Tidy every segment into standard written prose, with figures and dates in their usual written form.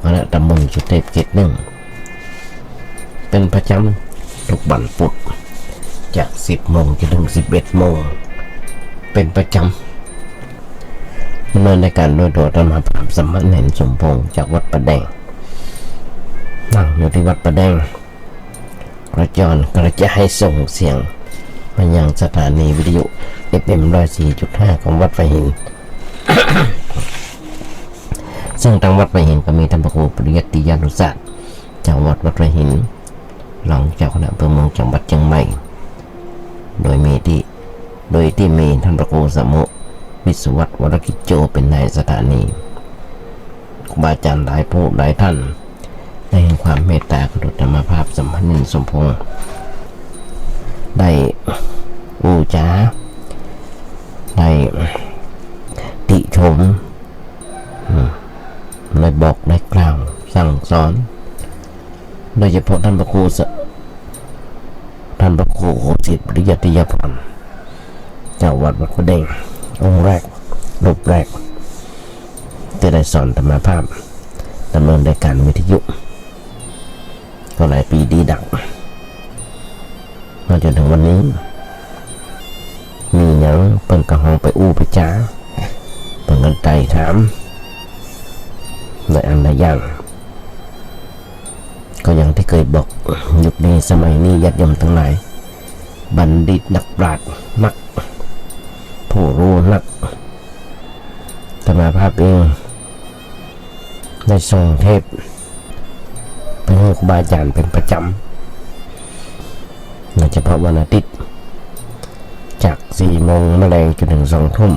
คณะตำบลสุเทพเขตหนึ่งเป็นประจำทุกวันพุธจาก10 โมงจนถึง11 โมงเป็นประจำดำเนินในการโดยตัวธรรมภาพสมณเณรสมพงษ์จากวัดประแดงนั่งอยู่ที่วัดประแดงกระจายส่งเสียงมายังสถานีวิทยุ FM 104.5 ของวัดไฟหิน ซึ่งทางวัดไฟหินก็มีท่านพระครูปริยัติยานุศาสตร์เจ้าวัดไฟหินรองเจ้าคณะอำเภอเมืองจังหวัดเชียงใหม่โดยที่มีท่านพระครูสมุวิศวัตรวรกิจโจเป็นนายสถานีครูบาอาจารย์หลายผู้หลายท่านได้เห็นความเมตตากรุณาภาพสมณเณรสมพงษ์ได้อูจาได้ติชมได้บอกได้กล่าวสั่งสอนโดยเฉพาะท่านพระครูสิทธิ์ปริยัติยพรเจ้าวัดวัดประแดงองค์แรกรูปแรกที่ได้สอนธรรมภาพดำเนินรายการวิทยุก็หลายปีดีดักมาจนถึงวันนี้มีอย่างเปิ่นกระหองไปอู้ไปจ้าเปิ่นกันไต่ถามในอันใดอย่างก็อย่างที่เคยบอกยุคนี้สมัยนี้ญาติโยมทั้งหลายบัณฑิตนักปราชญ์นักผู้รู้นักธรรมภาพเองได้ส่งเทพเป็นครูบาอาจารย์เป็นประจำโดยเฉพาะวันอาทิตย์จาก4 โมงแมลงจนถึง2 ทุ่ม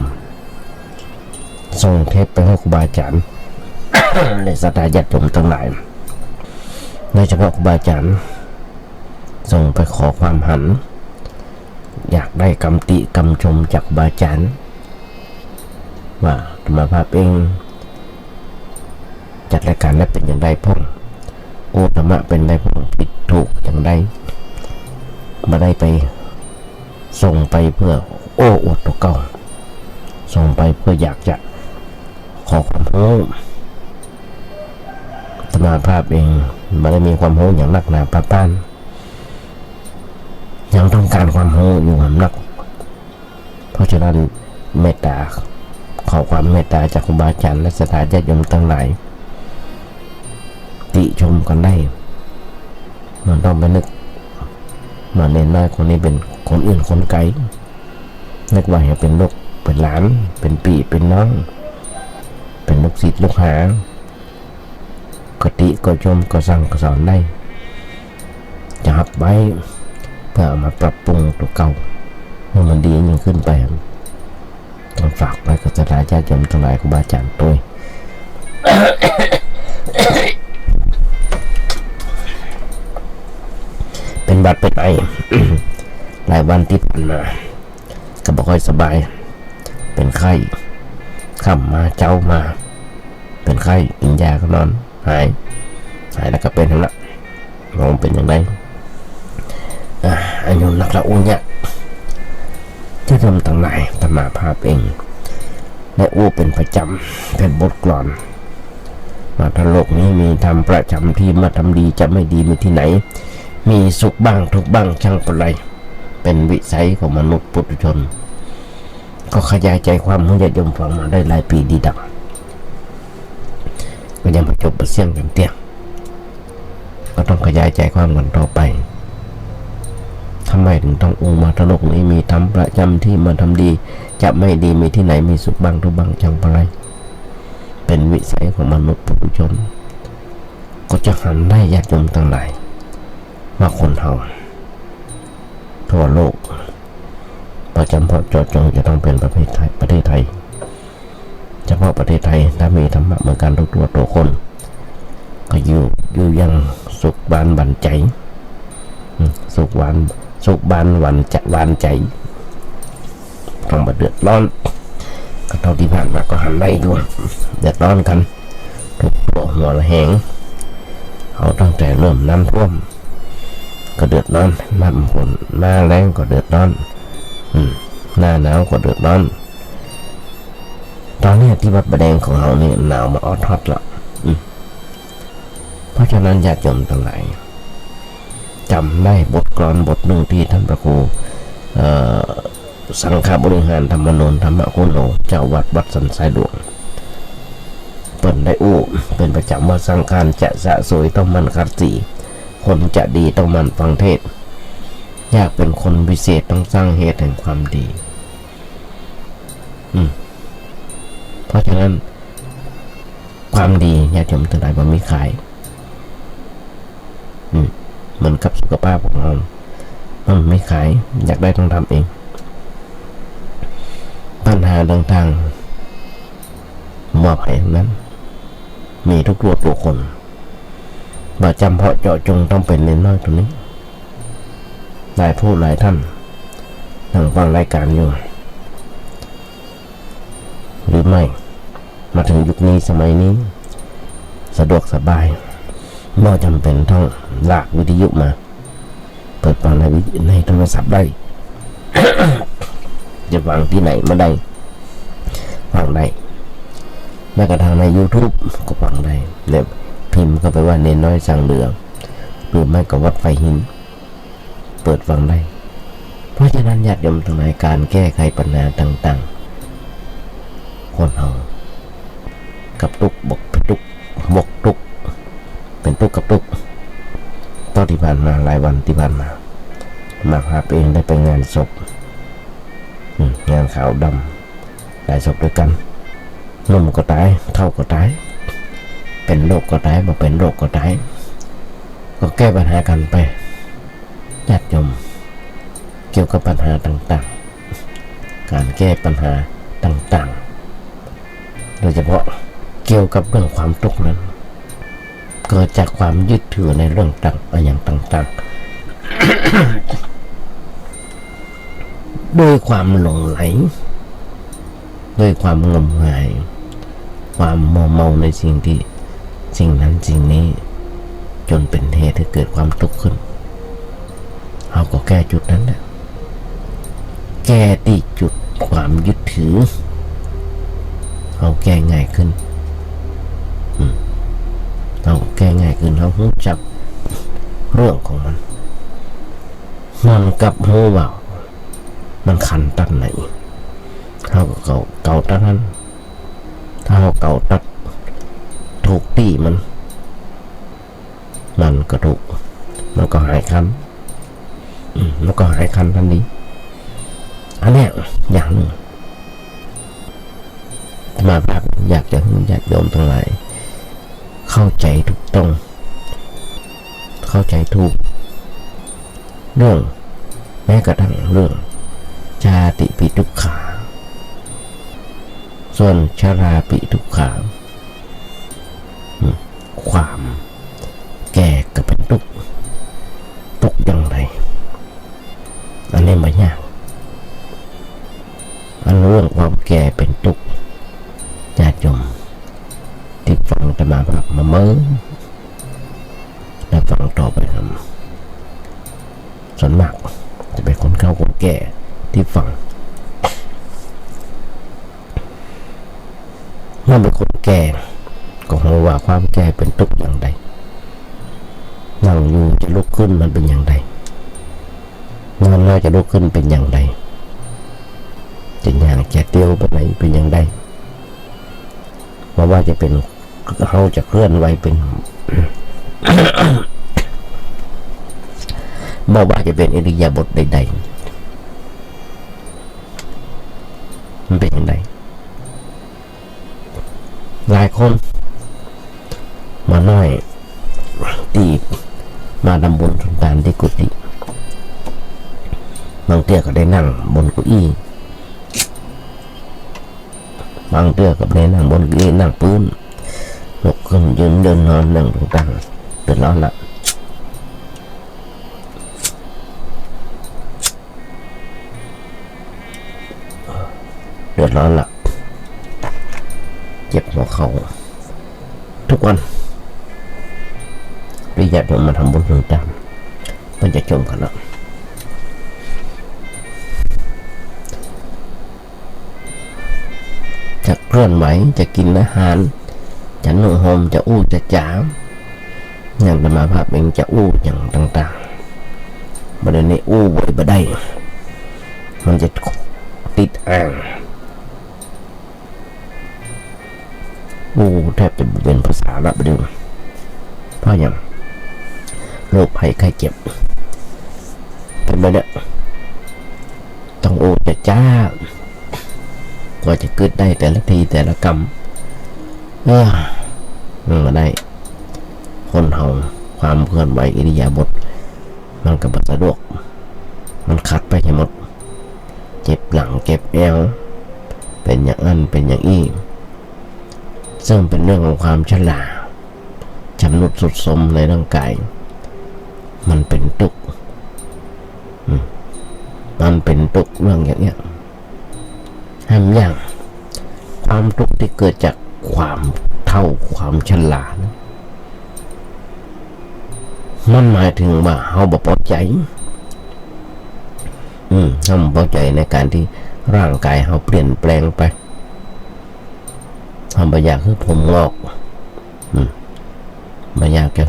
ส่งเทพไปให้ครูบาอาจารย์ ในศรัทธาญาติโยมทั้งหลายโดยเฉพาะครูบาอาจารย์ส่งไปขอความหันอยากได้คำติคำชมจากครูบาอาจารย์ว่าธรรมภาพเองจัดรายการและเป็นอย่างไรพ่องโอธรรมะเป็นไรพ่องผิดถูกอย่างไรมาได้ไปส่งไปเพื่อโอ้อวดตัวเก่าส่งไปเพื่ออยากจะขอความรู้ธรรมภาพเองไม่ได้มีความรู้อย่างนักหนาป้าป้านยังต้องการความรู้อยู่หำนักเพราะฉะนั้นเมตตาขอความเมตตาจากครูบาอาจารย์และศรัทธาญาติโยมทั้งหลายติชมกันได้มันต้องไปนึกมาเน้นว่าคนนี้เป็นคนอื่นคนไกลนึกว่าอย่าเป็นลูกเป็นหลานเป็นพี่เป็นน้องเป็นลูกศิษย์ลูกหาก็ติก็ชมก็สั่งก็สอนได้จะหับไว้เพื่อเอามาปรับปรุงตัวเก่าให้มันดียิ่งขึ้นไปต้องฝากไว้กับศรัทธาญาติโยมทั้งหลายครูบาอาจารย์ตัว เป็นบัดเป็นไอ หลายวันที่ผ่านมาก็บ่ค่อยสบายเป็นไข้ค่ำมาเจ้ามาเป็นไข้กินยาก็นอนหายแล้วก็เป็นทั้งนั้นมองเป็นอย่างไรอายุนักละอุ้ยเนี่ยจะทำต่างไหนธรรมภาพเองและอู้เป็นประจำเป็นบทกลอนมาถ้าโลกนี้มีทำประจำที่มาทำดีจะไม่ดีมีที่ไหนมีสุขบ้างทุกบ้างช่างเป็นไรเป็นวิสัยของมนุษย์ปุถุชนก็ขยายใจความของญาติโยมฟังมาได้หลายปีดีดักก็ยังมาจบเสียงกันเตี้ยก็ต้องขยายใจความกันต่อไปทำไมถึงต้ององค์มาทะโลกนี้มีทำประจำที่มาทำดีจะไม่ดีมีที่ไหนมีสุขบ้างทุกบ้างช่างเป็นไรเป็นวิสัยของมนุษย์ปุถุชนก็จะหันได้ญาติโยมทั้งหลายว่าคนเฮาทั่วโลกประจำเพาะเจาะจงจะต้องเป็นประเทศไทยเฉพาะประเทศไทยถ้ามีธรรมะเหมือนกันทุกตัวคนก็อยู่ยังสุขบานหวั่นใจสุขบานหวั่นใจต้องมาเดือดร้อนก็เท่าที่ผ่านมาก็หันได้ด้วยเดือดร้อนกันทุกตัวหัวละแหงเอาตั้งแต่เริ่มน้ำท่วมก็เดือดร้อนน้ำฝนหน้าแล้งก็เดือดร้อนหน้าหนาวก็เดือดร้อนตอนนี้ที่วัดประแดงของเราเนี่ยหนาวมาออดฮอตละ ะฉะนั้นญาติโยมทั้งหลายจำได้บทกลอนบทหนึ่งที่ท่านพระครูสังฆบริหารธรรมนนท์ธรรมโคโนเจ้าวัดสันทรายหลวงเปิดได้อู้เป็นประจำว่าสังฆารจะสะสวยต้องมันคัดสีคนจะดีต้องมันฟังเทศอยากเป็นคนพิเศษต้องสร้างเหตุแห่งความดีเพราะฉะนั้นความดีญาติโยมทั้งหลายมันไม่ขายเหมือนกับสุขภาพของเรามันไม่ขายอยากได้ต้องทำเองปัญหาต่างๆมอบให้นั้นมีทุกตัวทุกคนบ่จำเพาะเจาะจงต้องเป็นเล็กน้อยตรงนี้หลายผู้หลายท่านนั่งฟังรายการอยู่หรือไม่มาถึงยุคนี้สมัยนี้สะดวกสบายไม่จำเป็นต้องลากวิทยุมาเปิดฟังในโทรศัพท์ได้ จะฟังที่ไหนมาได้ฟังได้แม้กระทั่งใน YouTube ก็ฟังได้เนี่ยพิมพ์ก็ไปว่าเนนน้อยสั่งเหลืองหรือไม่ก็วัดไฟหินเปิดฟังได้เพราะฉะนั้นญาติโยมทั้งหลายการแก้ไขปัญหาต่างๆคนเอากับตุกบกเป็นตุกบกตุกเป็นตุกกับตุกตอนที่ผ่านมาหลายวันที่ผ่านมาพาเองได้ไปงานศพงานขาวดำหลายศพด้วยกันนุ่มก็ตายเท่าก็ตายเป็นโรคก็ตายบ่เป็นโรคก็ตายก็แก้ปัญหากันไปญาติโยมเกี่ยวกับปัญหาต่างๆการแก้ปัญหาต่างๆโดยเฉพาะเกี่ยวกับเรื่องความทุกข์นั้นเกิดจากความยึดถือในเรื่องอย่างต่างๆด้วยความหลงไหลด้วยความงมงายความมัวเมาในสิ่งนั้นสิ่งนี้จนเป็นเหตุให้เกิดความทุกข์ขึ้นเราก็แก้จุดนั้นแหละแก้ที่จุดความยึดถือเราแก้ง่ายขึ้นเราแก้ง่ายขึ้นเรารู้จักเรื่องของมันกับหูว่ามันขันตัดไหนเราก็เก่าตัดนั้นถ้าเราเก่าตัดถูกตีมันก็ถูกมันก็หายคันมันก็หายคันทันทีอันนี้อย่างหนึ่งมาภาพอยากจะอยากโยมทั้งหลายเข้าใจถูกต้องเข้าใจถูกเรื่องแม้กระทั่งเรื่องชาติปิทุกขาส่วนชราปิทุกขาความแก่ก็เป็นทุกข์อย่างไรอันนี้ไม่ยากอันเรื่องความแก่เป็นทุกข์ญาติโยมที่ฟังจะมาแบบมาเมื่อแล้วฟังต่อไปครับส่วนมากจะเป็นคนเข้าคนแก่ที่ฟังเมื่อเป็นคนแก่ก็คงว่าความแก่เป็นทุกข์อย่างใดนั่งอยู่จะลุกขึ้นมันเป็นอย่างไรนอนแล้วจะลุกขึ้นเป็นอย่างไรจะย่างจะเตี้ยวไปไหนเป็นอย่างไรว่าจะเป็นเขาจะเคลื่อนไหวเป็น ว่าจะเป็นอิริยาบถใดๆมันเป็นอย่างไรหลายคนมาน้อยตีมาดำบนสุนทานที่กุฏิบางเตี้ยก็ได้นั่งบนเก้าอี้บางเตี้ยก็ได้นั่งบนเก้าอี้นั่งพื้นลุกขึ้นยืนเดินนอนนั่งต่างๆเดือดร้อนละเจ็บหัวเข่าทุกวันปริญญาผมมาทำบุญถึงตามมันจะจมกันแล้วจะเคลื่อนไหวจะกินอาหารจะนุ่งห่มจะอู้จะจาม อย่างธรรมภาพเองจะอู้อย่างต่างๆประเด็นนี้อู้ไว้บ่ได้มันจะติดอ่างอู้แทบจะเป็นภาษาละประเดี๋ยวเพราะอย่างโรคภัยไข้เจ็บเป็นแบบนี้ต้องอู้จะจ้ากว่าจะเกิดได้แต่ละทีแต่ละกรรมมันมาได้คนเฮาความเคลื่อนไหวอิริยาบถมันก็บ่สะดวกมันคัดไปให้หมดเจ็บหลังเจ็บแอวเป็นอย่างนั้นเป็นอย่างนี้ซึ่งเป็นเรื่องของความชราชำรุดทรุดโทรมในร่างกายมันเป็นทุกข์มันเป็นทุกข์เรื่องอย่างเนี้ยห้ามอย่างความทุกข์ที่เกิดจากความเท่าความชรานะมันหมายถึงว่าเฮาบ่พอใจเฮาบ่พอใจในการที่ร่างกายเฮาเปลี่ยนแปลงไปเฮาบ่อยากให้ผมงอกบ่อยากจะ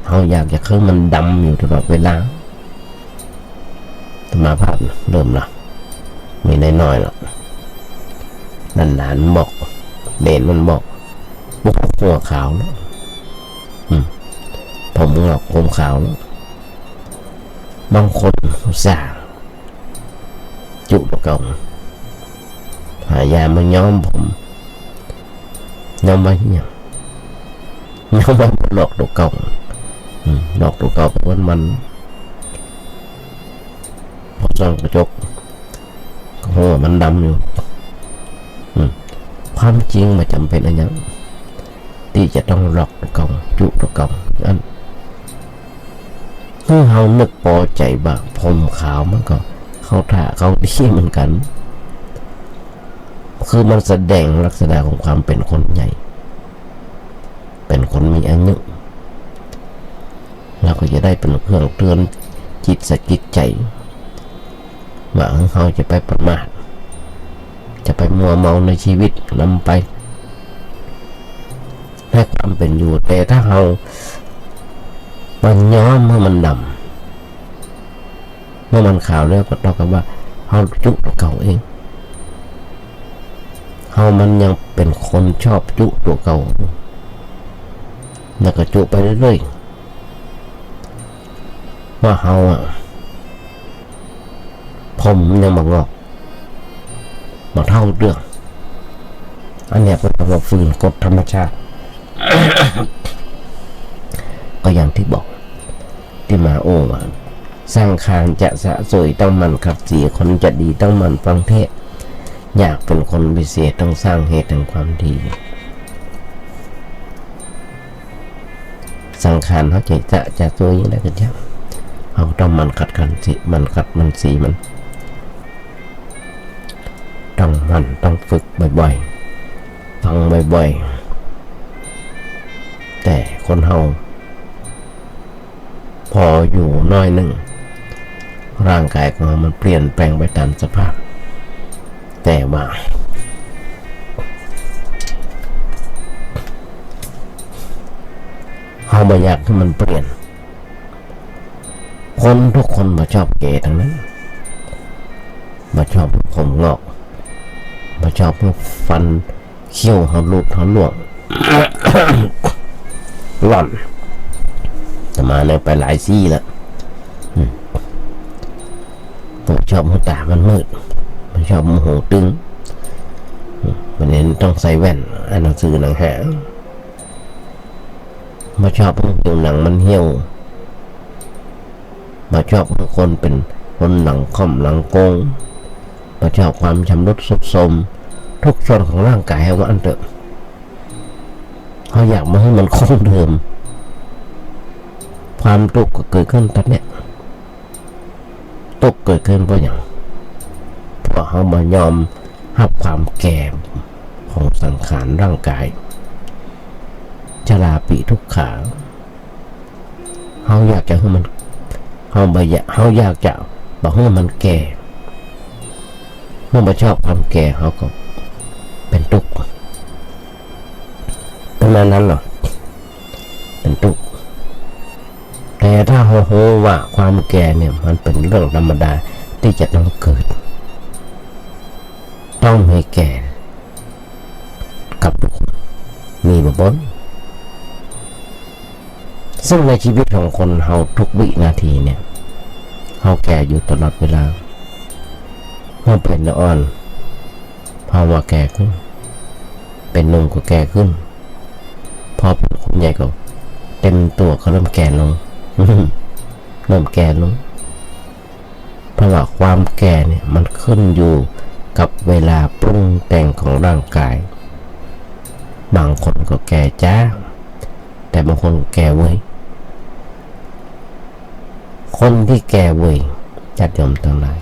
เฮาอยากจะให้มันดำอยู่ตลอดเวลาธรรมภาพเริ่มละมีน้อยๆแล้วหลานบอกเด่นมันบอกบุกหัวขาวแล้วผมงอกผมขาวแล้วบางคนสร้างจุดกองหายามาย้อมผมย้อมมาอย่างย้อมมาหลอกตัวเก่าหลอกตัวเก่ามันพอส่องกระจกหัวมันดำอยู่ความจริงมันจำเป็นอะไรอย่างที่จะต้องหลอกตัวเก่าจุตัวเก่าอันเมื่อเรานึกพอใจบ้างผมขาวมันก็เข้าท่าเขาดีเหมือนกันคือมันแสดงลักษณะของความเป็นคนใหญ่เป็นคนมีอายุเราก็จะได้เป็นเครื่องเตือนจิตสะกิดใจว่าเขาจะไปประมาทจะไปมัวเมาในชีวิตนำไปให้ความเป็นอยู่แต่ถ้าเรามันย้อมเมื่อมันดำเมื่อมันขาวแล้วก็ต้องกับว่าเขาจุตัวเก่าเองเขามันยังเป็นคนชอบจุตัวเก่าแล้วก็จุไปเรื่อยๆว่าเขาผมยังมางอกมาเท่าเรื่องอันนี้เป็นระบบฝืนกฎธรรมชาติ ก็อย่างที่บอกที่มาโอ้ว่าสร้างคานจะสะสวยต้องมันขับเสียคนจะดีต้องมันฟังเทศอยากเป็นคนพิเศษต้องสร้างเหตุแห่งความดีสังขารเขาจะสวยอย่างไรกันยังเขาต้องมันขัดกันสิมันขัดมันสีมันต้องฝึกบ่อยๆฟังบ่อยๆแต่คนเฮาพออยู่น้อยหนึ่งร่างกายของมันเปลี่ยนแปลงไปตามสภาพแต่ว่าเฮาไม่อยากให้มันเปลี่ยนคนทุกคนมาชอบเก๋ทั้งนั้นมาชอบผมงอกมาชอบฟันเขี้ยวเขาลูกเขาหลวง หล่อนจะมาในไปหลายซี่แล้วผมชอบหัวตามันมืดมันชอบหูตึงมันเน้นต้องใส่แว่นอ่านหนังสือหนังหามาชอบผิวหนังมันเหี่ยวมาชอบคนเป็นคนหลังค่อมหลังโกงมาชอบความชำรุดทรุดโทรมทุกส่วนของร่างกายให้ว่าอันเถอะเขาอยากมาให้มันคงเดิมความทุกข์ก็เกิดขึ้นตอนเนี้ยทุกข์เกิดขึ้นเพราะอย่างเพราะเขามายอมรับความแก่ของสังขารร่างกายชราปีทุกขาเขาอยากจะให้มันเขาอยากจะบอกให้มันแก่เมื่อมาชอบความแก่เขาก็เป็นทุกข์ประมาณนั้นหรอเป็นทุกข์ แต่ถ้าเรารู้ว่าความแก่เนี่ยมันเป็นเรื่องธรรมดาที่จะต้องเกิดต้องมีแก่กับทุกคนมีบ่บ่ซึ่งในชีวิตของคนเราทุกวินาทีเนี่ยเราแก่อยู่ตลอดเวลาเมื่อเป็นอ่อนภาวะแก่ขึ้นเป็นหนุ่มก็แก่ขึ้นพอเป็นคนใหญ่ก็เต็มตัวก็เริ่มแก่ลง เริ่มแก่ลงเพราะว่าความแก่เนี่ยมันขึ้นอยู่กับเวลาปรุงแต่งของร่างกายบางคนก็แก่จ้าแต่บางคนแก่เว้ยคนที่แก่เว้ยญาติโยมทั้งหลาย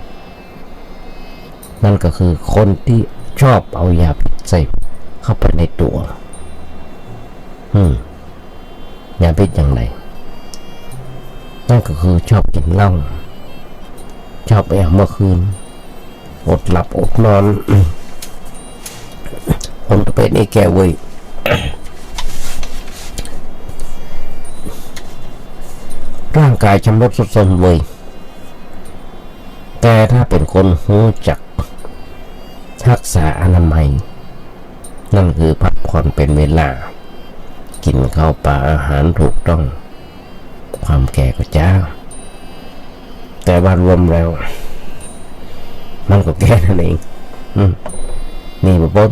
นั่นก็คือคนที่ชอบเอายาพิษใส่เข้าไปในตัวยาพิษอย่างไรนั่นก็คือชอบกินเหล้าชอบแอบเมื่อคืนอดหลับอดนอน คนประเภทนี้แก่เว้ย ร่างกายชำรุดทรุดโทรมเว้ยแต่ถ้าเป็นคนรู้จักรักษาอนามัยนั่นคือพักผ่อนเป็นเวลากินข้าวปลาอาหารถูกต้องความแก่ก็จ้าแต่ว่ารวมแล้วมันก็แก่นั่นเองนี่บ่บ่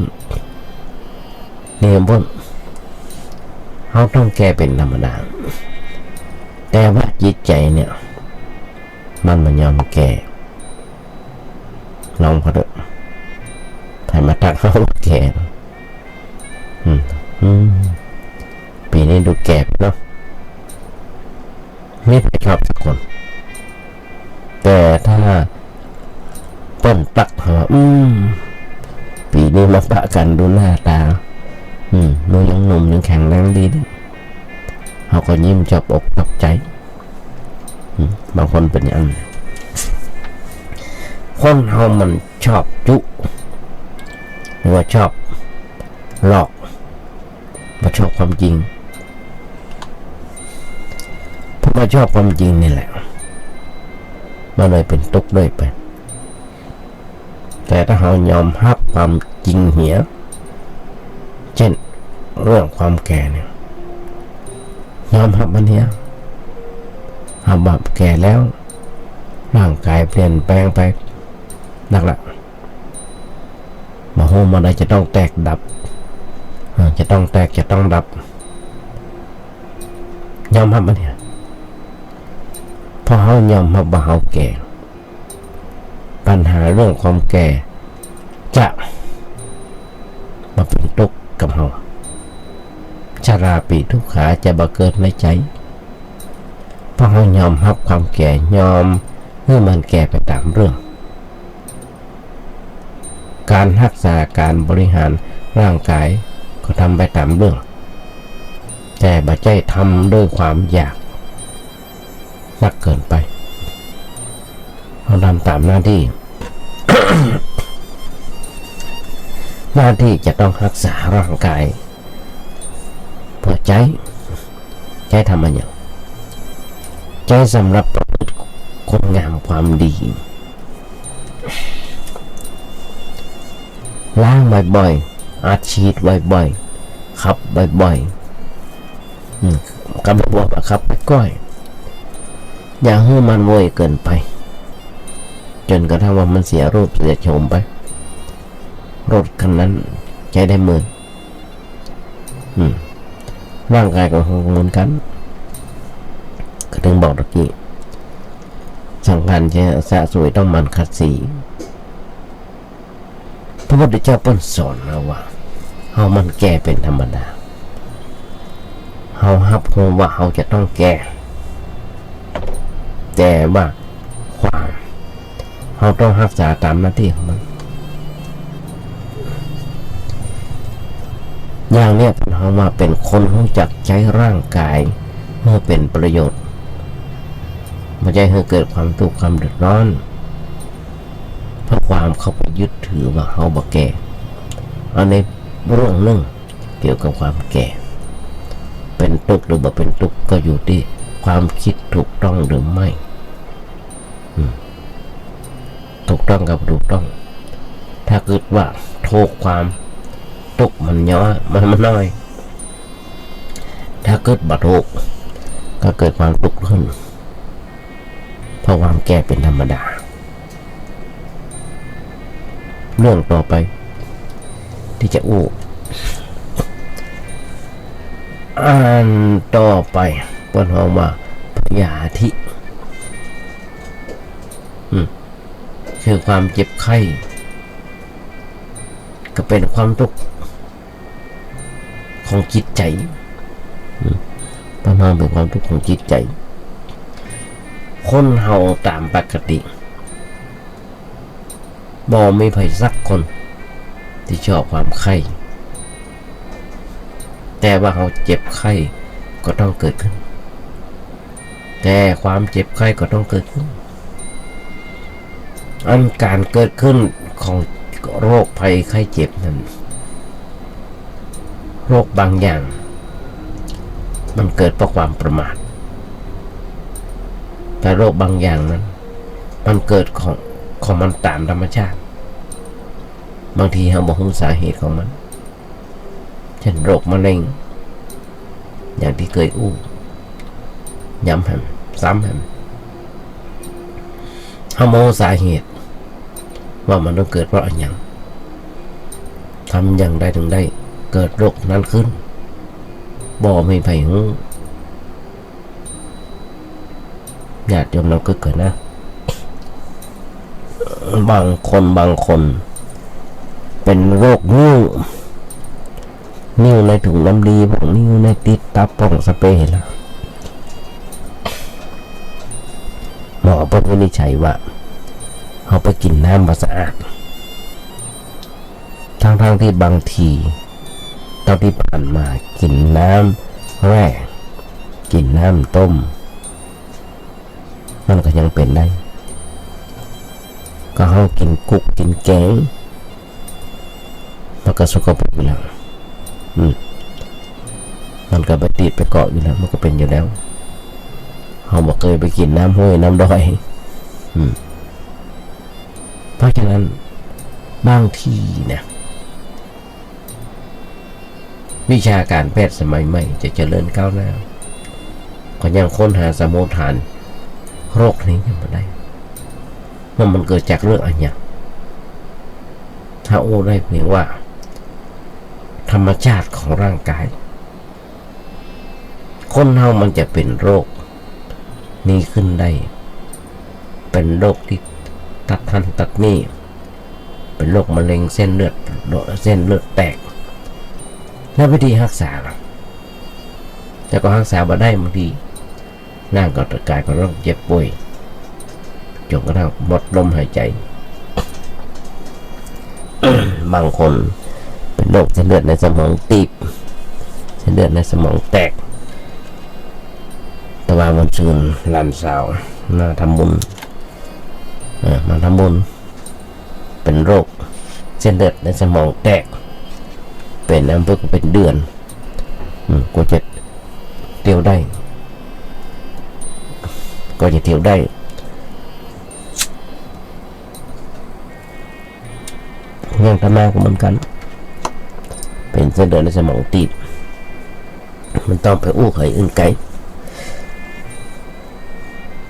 นเขาต้องแก่เป็นธรรมดาแต่ว่าจิตใจเนี่ยมันยอมแก่ลองเขาเถอะใครมาทักเขาแก่ปีนี้ดูแก่เนาะไม่ชอบสักคนแต่ถ้าเปิ้นตักเขาปีนี้มาปะกันดูหน้าตาดูยังหนุ่มยังแข็งแรงดีเขาก็ยิ้มจับอกจับใจบางคนเป็นอย่างนั้นคนเขามันชอบจุหรือว่าชอบหลอกมาชอบความจริงเพราะมาชอบความจริงนี่แหละมันเลยเป็นทุกข์ด้วยไปแต่ถ้าเขายอมรับความจริงเหี้ยเช่นเรื่องความแก่เนี่ยยอมรับมันเนี้ยแบบแก่แล้วร่างกายเปลี่ยนแปลงไปนักละมาโฮมันอะไรจะต้องแตกดับจะต้องแตกจะต้องดับยอมรับมันเนี่ยพอเขายอมรับว่าเขาแก่ปัญหาเรื่องความแก่จะมาเป็นทุกข์กับเขาชราปีทุกขาจะบังเกิดในใจเพราะเขายอมรับความแก่ยอมเมื่อมันแก่ไปตามเรื่องการรักษาการบริหารร่างกายก็ทำไปตามเรื่องแต่บัจใจทำด้วยความอยากนักเกินไปเขาทำตามหน้าที่ หน้าที่จะต้องรักษาร่างกายเพื่อใจทำมันอย่างใจสำหรับประพฤติคุณงามความดีล้างบ่อยๆอัดฉีดบ่อยๆขับบ่อยๆกำลังว่าขับไปก้อยอย่าให้มันโวยเกินไปจนกระทั่งว่ามันเสียรูปเสียโฉมไปรถคันนั้นใช้ได้หมื่นร่างกายก็เหมือนกันก็ถึงบอกตะกี้สำคัญใช่สะสวยต้องมันขัดสีพระพุทธเจ้าเพิ่นสอนเราว่าเฮามันแก่เป็นธรรมดาเฮารับรู้ว่าเฮาจะต้องแก่แต่ว่าความเฮาต้องรักษาตามหน้าที่ของมันอย่างเนี้ยเฮามาเป็นคนรู้จักใช้ร่างกายเพื่อเป็นประโยชน์ไม่ใช่ให้เกิดความทุกข์ความเดือดร้อนเพราะความเข้าไปยึดถือว่าเฮาบ่แก่อันนี้เรื่องนึงเกี่ยวกับความแก่เป็นทุกข์หรือบ่เป็นทุกข์ก็อยู่ที่คว ความคิดถูกต้องหรือไม่ถูกต้องกับถูกต้องถ้าเกิดว่าถูกความทุกข์มันย่อมันน้อยถ้าเกิดบัดถูกก็เกิดความทุกข์ขึ้นเพราะความแก่เป็นธรรมดาเรื่องต่อไปที่จะอู้อ่านต่อไปเปิ้นฮ้องว่าพยาธิคือความเจ็บไข้ก็เป็นความทุกข์ของจิตใจประมาณเป็นความทุกข์ของจิตใจคนเฮาตามปกติบ่มีไผสักคนที่ชอบความไข้แต่ว่าเขาเจ็บไข้ก็ต้องเกิดขึ้นแต่ความเจ็บไข้ก็ต้องเกิดขึ้นอันการเกิดขึ้นของโรคภัยไข้เจ็บนั้นโรคบางอย่างมันเกิดเพราะความประมาทแต่โรคบางอย่างนั้นมันเกิดของมันตามธรรมชาติบางทีเราบอกสาเหตุของมันเช่นโรคมะเร็งอย่างที่เคยอู้ย้ำแหมซ้ำแหมเราบอกสาเหตุว่ามันต้องเกิดเพราะอะไรอย่างทำอย่างใดถึงได้เกิดโรคนั้นขึ้นบ่ไม่ไผหูญาติโยมเราก็เกิดนะบางคนเป็นโรคนิ้วในถุงน้ำดีพวกนิ้วในติดตับป่องสเปรย์แล้วหมอเพิ่นวินิจฉัยว่าเขาไปกินน้ำบ่สะอาดทั้งที่บางทีตอนที่ผ่านมากินน้ำแร่กินน้ำต้มมันก็ยังเป็นได้ก็เขากินกุกกินแกงมันก็สกปรกอยู่แล้วมันก็ไปติดไปเกาะอยู่แล้วมันก็เป็นอยู่แล้วเขาบอกเคยไปกินน้ำห้วยน้ำดอยเพราะฉะนั้นบางทีเนี่ยวิชาการแพทย์สมัยใหม่จะเจริญก้าวหน้าก็ยังค้นหาสมุทฐานโรคนี้ยังไม่ได้ว่ามันเกิดจากเรื่องอะไรถ้าโอ้ได้เพียงว่าธรรมชาติของร่างกายคนเฮามันจะเป็นโรคนี้ขึ้นได้เป็นโรคที่ตัดทันตัดนี่เป็นโรคมะเร็งเส้นเลือดแตกแล้ววิธีรักษาแต่ก็รักษาบ่ได้บางทีร่างกายก็ต้องเจ็บป่วยจนกระทั่งหมดลมหายใจ บางคนเป็นโรคเส้นเลือดในสมองตีบเส้นเลือดในสมองแตกแต่ว่ามันชื่นลันสาวมาทำบุญเป็นโรคเส้นเลือดในสมองแตกเป็นน้ำเพื่อเป็นเดือนก็จะเที่ยวได้ยังทำมาก็เหมือนกันเป็นเส้นเลือดในสมองตีบมันต้องไปอู้ไขอื่นไกล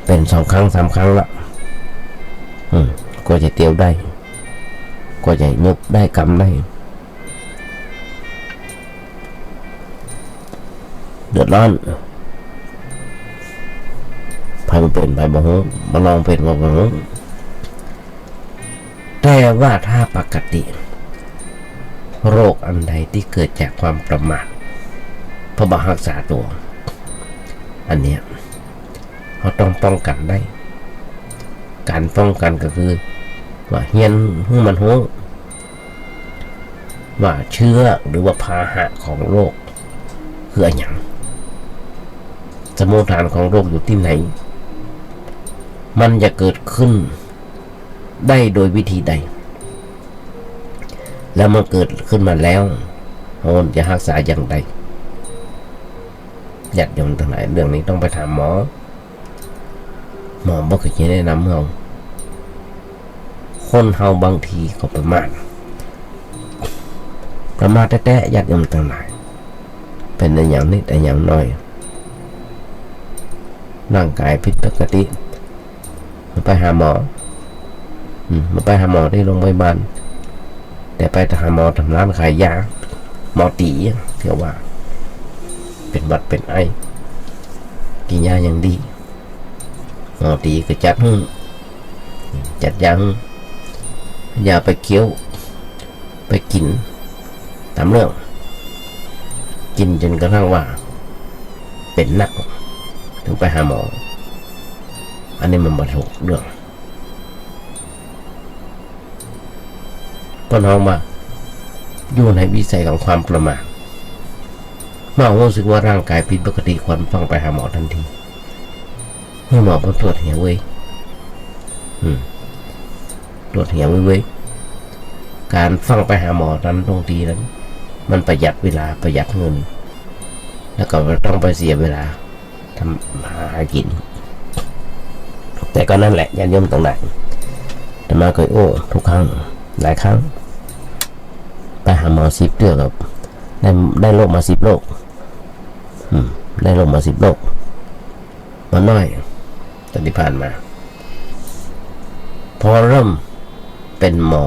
เป็น2 ครั้ง 3 ครั้งละก็จะเที่ยวได้ก็จะยกได้กำได้เดือดร้อนไปมันเป็นไปบ่ฮู้มาลองเป็นบ่ฮู้แต่ว่าถ้าปกติโรคอันใดที่เกิดจากความประมาทเพราะบ่รักษาตัวอันเนี้ยเราต้องป้องกันได้การป้องกันก็คือว่าเฮียนให้มันรู้ว่าเชื้อหรือว่าพาหะของโรคคืออะไรอย่างสมุทฐานของโรคอยู่ที่ไหนมันจะเกิดขึ้นได้โดยวิธีใดแล้วมันเกิดขึ้นมาแล้วเราจะรักษาอย่างไร ญาติโยมทั้งหลายเรื่องนี้ต้องไปถามหมอบ่เคยแนะนำเฮาคนเฮาบางทีก็ประมาทแท้ๆญาติโยมทั้งหลายเป็นในอย่างนิดในอย่างน้อยร่างกายผิดปกติมันไปหาหมอมันไปหาหมอที่โรงพยาบาลแต่ไปหาหมอทำร้านขายยาหมอตีเที่ยวว่าเป็นหวัดเป็นไอกินยาอย่างดีหมอตีก็จัดยังยาไปเคี้ยวไปกินตามเรื่องกินจนกระทั่งว่าเป็นนักถึงไปหาหมออันนี้มันบ่ถูกเรื่องต้นหอมว่าอยู่ในวิสัยของความประมาทเมื่อรู้สึกว่าร่างกายผิดปกติควรต้องไปหาหมอทันทีเมื่อหมอมาตรวจเหี่ยวเว้ยตรวจเหี่ยวเว้ยการฟังไปหาหมอนั้นตรงทีนั้นมันประหยัดเวลาประหยัดเงินแล้วก็ไม่ต้องไปเสียเวลาทำหากินแต่ก็นั่นแหละญาติโยมต่างหลายแต่มาเคยทุกครั้งหลายครั้งไปหาหมอ10เดือนกับได้โรคมา10โรคได้โรคมา10โรคมันน้อยตอนที่ผ่านมาพอเริ่มเป็นหมอ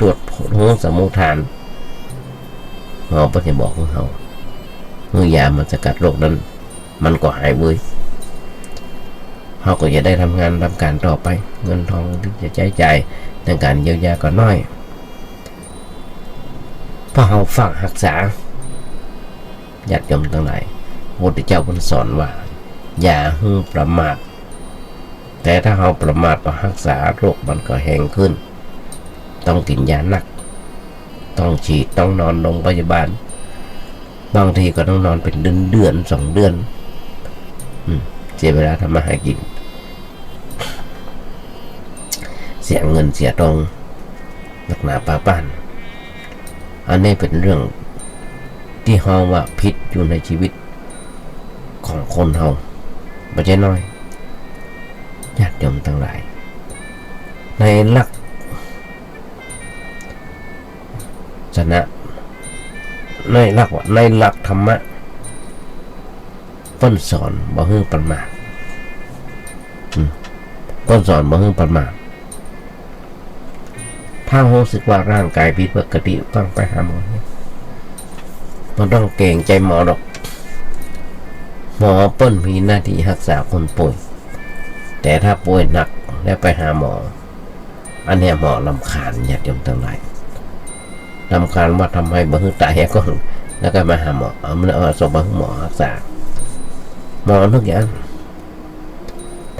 ตรวจหัวสมุทฐานหมอก็จะบอกของเขาเมื่อยามันสกัดโรคนั้นมันก็หายเว้ยเขาก็จะได้ทำงานทำการต่อไปเงินทองที่จะใช้จ่ายในการเยียวยาก็น้อยเพราะเขาฟังรักษาญาติโยมทั้งหลายพระพุทธเจ้าท่านสอนว่าอย่าให้ประมาทแต่ถ้าเขาประมาทต่อรักษาโรคมันก็แห้งขึ้นต้องกินยาหนักต้องฉีดต้องนอนโรงพยาบาลบางทีก็ต้องนอนเป็นเดือน2 เดือนเสียเวลาทำมาหากินเสียเงินเสียทองหนักหนาป่าป้านอันนี้เป็นเรื่องที่เฮาว่าผิดอยู่ในชีวิตของคนเฮาไม่ใช่น้อยญาติโยมทั้งหลายในหลักศาสนาในหลักธรรมะเพิ่นสอนบ่ให้ประมาทเพิ่นสอนบ่ให้ประมาทถ้ารู้สึกว่าร่างกายผิดปกติต้องไปหาหมอมันต้องเกรงใจหมอหรอกหมอเปิ้นมีหน้าที่รักษาคนป่วยแต่ถ้าป่วยหนักแล้วไปหาหมออันนี้หมอรำคาญญาติโยมทั้งหลายรำคาญว่าทำให้บ่ให้ตายก่อนแล้วก็มาหาหมอเอาส่งมาให้หมอรักษาหมอทุกอย่าง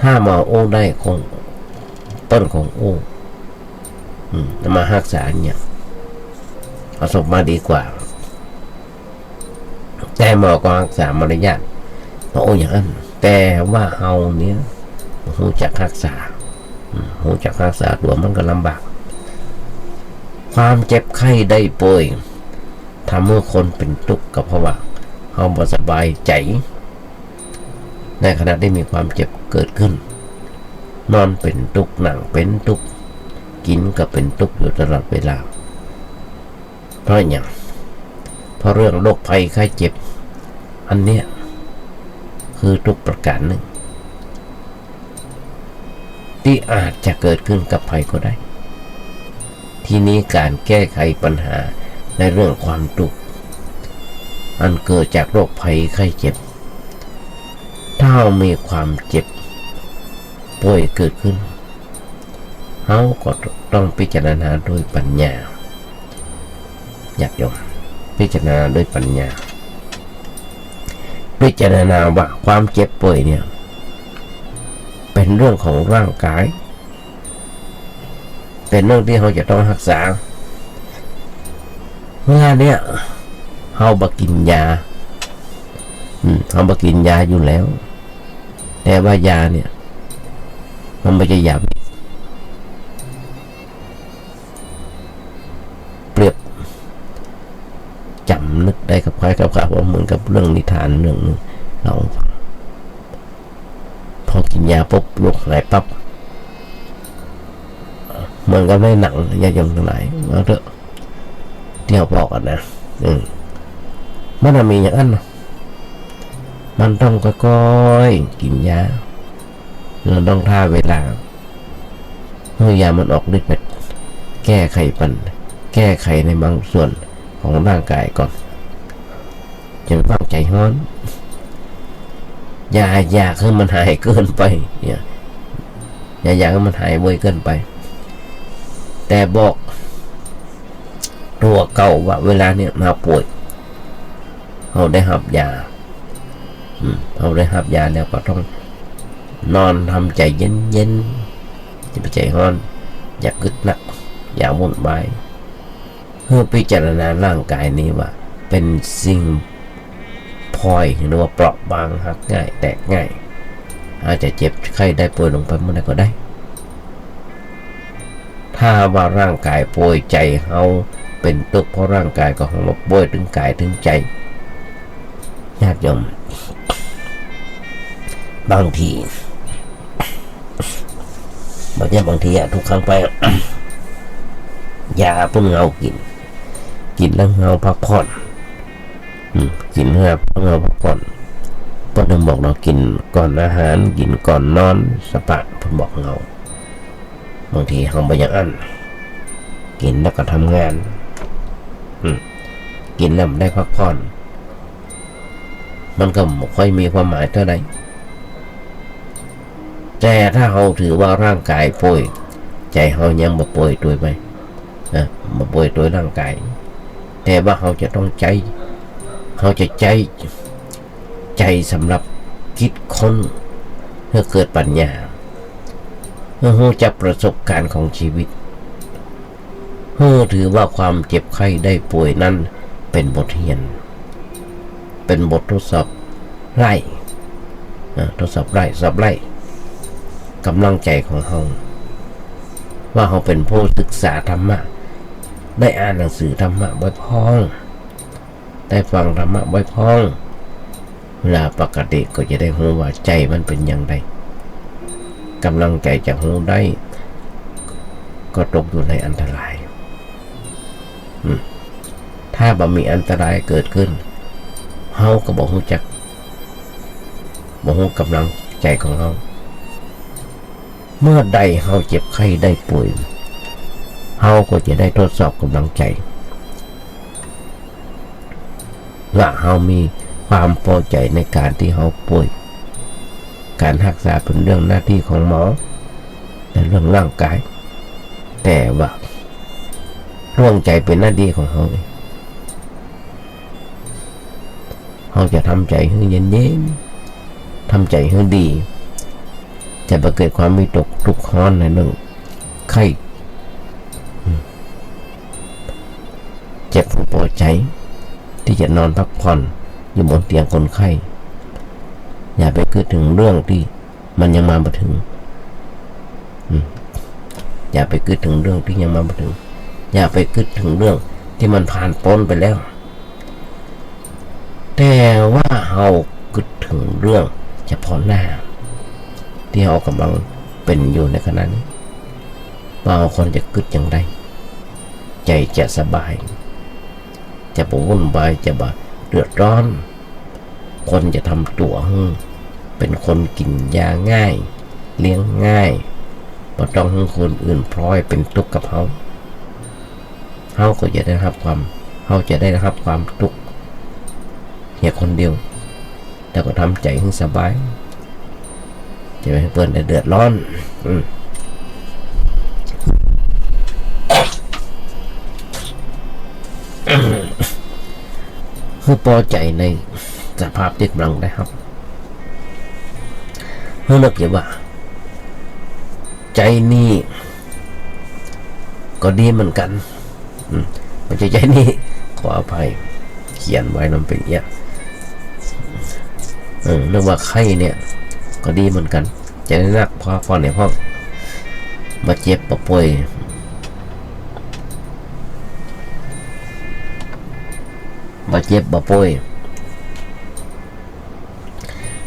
ถ้าหมอได้คงต้นของมารักษาเนี่ยเอาส่งมาดีกว่าแต่หมอก็รักษามารยาทอย่างนั้นแต่ว่าเฮาเนี่ยหูจักรักษาตัวมันก็ลำบากความเจ็บไข้ได้ป่วยทำให้คนเป็นทุกข์ก็เพราะว่าเขาบ่สบายใจในขณะที่มีความเจ็บเกิดขึ้นนอนเป็นทุกข์นั่งเป็นทุกข์กินก็เป็นทุกข์อยู่ตลอดเวลาเพราะอย่างเพราะเรื่องโรคภัยไข้เจ็บอันเนี้ยคือทุกประการหนึ่งที่อาจจะเกิดขึ้นกับใครก็ได้ทีนี้การแก้ไขปัญหาในเรื่องความทุกข์อันเกิดจากโรคภัยไข้เจ็บถ้ามีความเจ็บป่วยเกิดขึ้นเขาก็ต้องพิจารณาโดยปัญญาอยากยกพิจารณาโดยปัญญาพิจารณาว่าความเจ็บป่วยเนี่ยเป็นเรื่องของร่างกายเป็นเรื่องที่เราจะต้องรักษาเมื่อเนี่ยเราบ่กินยาเราบ่กินยาอยู่แล้วแต่ว่ายาเนี่ยมันไม่ใช่ยาเปรียบจ ได้กับใครกับข้าว่าเหมือนกับเรื่องนิทานเรื่องนึงเราฟังพอกินยาปุ๊บโรคหายปั๊บเหมือนกับในหนังญาติโยมทั้งหลายมาเถอะที่เขาบอกกันนะมันมีอย่างนั้นมันต้องค่อยๆกินยาเราต้องท่าเวลาเมื่อยามันออกฤทธิ์ไปแก้ไขแก้ไขในบางส่วนของร่างกายก่อนจะไม่ต้องใจร้อนอยากให้มันหายเกินไปเนี่ยอยากให้มันหายบ่อยเกินไปแต่บอกตัวเก่าว่าเวลาเนี่ยมาป่วยเราได้หับยาเราได้หับยาแล้วก็ต้องนอนทำใจเย็นจะไปใจร้อนอย่ากึดหนักอย่าวุ่นวายเพื่อพิจารณาร่างกายนี้ว่าเป็นสิ่งพลอยหรือว่าเปราะบางหักง่ายแตกง่ายอาจจะเจ็บไข้ได้ป่วยลงไปเมื่อใดก็ได้ถ้าว่าร่างกายป่วยใจเราเป็นทุกข์เพราะร่างกายก็ของเราป่วยถึงกายถึงใจญาติโยมบางทีบางทีทุกครั้งไป ยาพุ่งเงากินแล้วเงาพักผ่อนกินเพื่อเงาพักผ่อนเพิ่นบอกเรากินก่อนอาหารกินก่อนนอนสปะเพิ่นบอกเงาบางทีเราไปอย่างนั้นกินแล้วก็ทำงานกินแล้วได้พักผ่อนมันก็ไม่ค่อยมีความหมายเท่าไหร่แต่ถ้าเราถือว่าร่างกายป่วยใจเรายังบ่ป่วยด้วยไหมบ่ป่วยด้วยร่างกายแต่ว่าเราจะต้องใจสำหรับคิดค้นเพื่อเกิดปัญญาเพื่อรู้จักประสบการณ์ของชีวิตเพื่อถือว่าความเจ็บไข้ได้ป่วยนั้นเป็นบทเรียนเป็นบททดสอบไล่สอบไล่กำลังใจของเราว่าเราเป็นผู้ศึกษาธรรมะได้อ่านหนังสือธรรมะบ่อยพ้องได้ฟังธรรมะบ่อยพ้องเวลาปกติก็จะได้รู้ว่าใจมันเป็นอย่างไรกำลังใจจะรู้ได้ก็ตกอยู่ในอันตรายถ้าบ่มีอันตรายเกิดขึ้นเราก็บ่รู้จักบ่รู้กำลังใจของเราเมื่อใดเราเจ็บไข้ได้ป่วยเราก็จะได้ทดสอบกำลังใจว่าเรามีความพอใจในการที่เราป่วยการรักษาเป็นเรื่องหน้าที่ของหมอในเรื่องร่างกายแต่ว่าร่วงใจเป็นหน้าที่ของเราเราจะทำใจให้เย็นๆทำใจให้ดีจะเกิดความวิตกทุกข์ร้อนในเรื่องไข้เจ็บปวดใจที่จะนอนพักผ่อนอยู่บนเตียงคนไข้อย่าไปคิดถึงเรื่องที่มันยังมาไม่ถึงอย่าไปคิดถึงเรื่องที่ยังมาไม่ถึงอย่าไปคิดถึงเรื่องที่มันผ่านพ้นไปแล้วแต่ว่าเราคิดถึงเรื่องเฉพาะหน้าที่เรากำลังเป็นอยู่ในขณะนี้ว่าเราควรจะคิดอย่างไรใจจะสบายจะบ่วุ่นวายจะบ่เดือดร้อนคนจะทำตัวเป็นคนกินยาง่ายเลี้ยงง่ายบ่ต้องให้คนอื่นพลอยเป็นทุกข์กับเขาก็จะได้รับความทุกข์เพียงคนเดียวแต่ก็ทำใจให้สบายจะไม่ให้เพื่อนได้เดือดร้อนคือพอใจในสภาพที่กำลังได้ครับเมื่อเลิกว่าใจนี่ก็ดีเหมือนกันมันใจนี่ขออภัยเขียนไว้นำเป็นอย่างเรื่องว่าไข้เนี่ยก็ดีเหมือนกันจะได้นักพอในห้องมาเจ็บปวดป่วยบ บ่เจ็บบ่ป่วย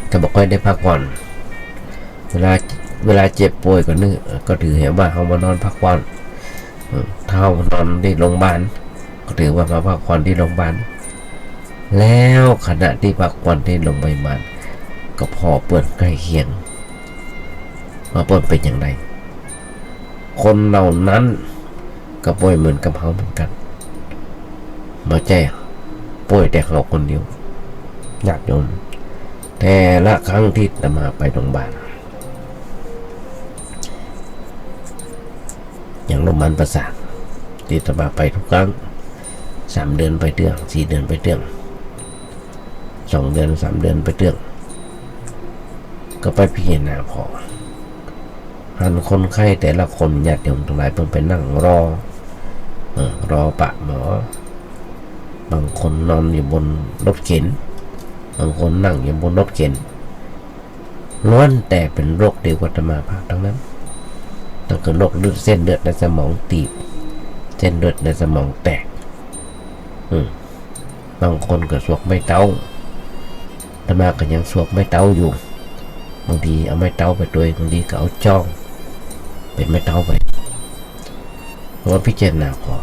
ก็บ่ค่อยได้พักผ่อนเวลาเจ็บป่วยก็นึกก็ถือเห็นว่าเขามานอนพักผ่อนถ้าเขานอนที่โรงพยาบาลก็ถือว่ามาพักผ่อนที่โรงพยาบาลแล้วขณะที่พักผ่อนที่โรงพยาบาลก็พอเปิดใกล้เคียงว่าเปิดเป็นอย่างไรคนเหล่านั้นก็ป่วยเหมือนกับเขาเหมือนกันมาแจ้งป่วยแต่เขาคนเดียวญาติโยมแต่ละครั้งที่จะมาไปโรงพยาบาลอย่างโรงพยาบาลประสาทที่จะมาไปทุกครั้ง3 เดือนไปเตื้อง4 เดือนไปเตื้อง2 เดือน3 เดือนไปเตื้องก็ไปพิจารณาพอหันคนไข้แต่ละคนญาติโยมทั้งหลายเพิ่งไปนั่งรอปะหมอบางคนนอนอยู่บนรถเข็นบางคนนั่งอยู่บนรถเข็นล้วนแต่เป็นโรคเดียวกับอัตมาภาพทั้งนั้นต้องเกิดโรคเส้นเลือดในสมองตีบเส้นเลือดในสมองแตกบางคนก็สวกไม่เต้าอาตมาก็ยังสวกไม่เต้าอยู่บางทีเอาไม่เต้าไปด้วยบางทีก็เอาจ้องเป็นไม่เต้าไปเพราะว่าพิจารณาพอ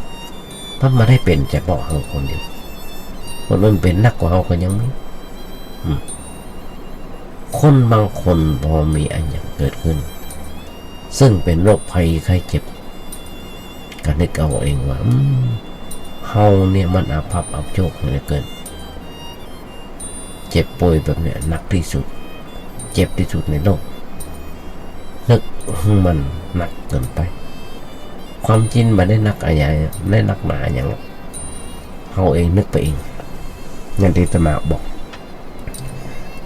มันมาได้เป็นแต่บอกเขาคนเดียวคนมันเป็นนักกว่าเขาก็ยังไม่คนบางคนพอมีอันอย่างเกิดขึ้นซึ่งเป็นโรคภัยไข้เจ็บก็นึกเอาเองว่าเฮาเนี่ยมันอาภัพอับโชคเหลือเกินเจ็บป่วยแบบเนี้ยหนักที่สุดเจ็บที่สุดในโลกนึกมันหนักเกินไปความจริงมันได้นักอะไรได้นักหนาอย่างเฮาเองนึกไปเองอย่างที่อาตมาบอก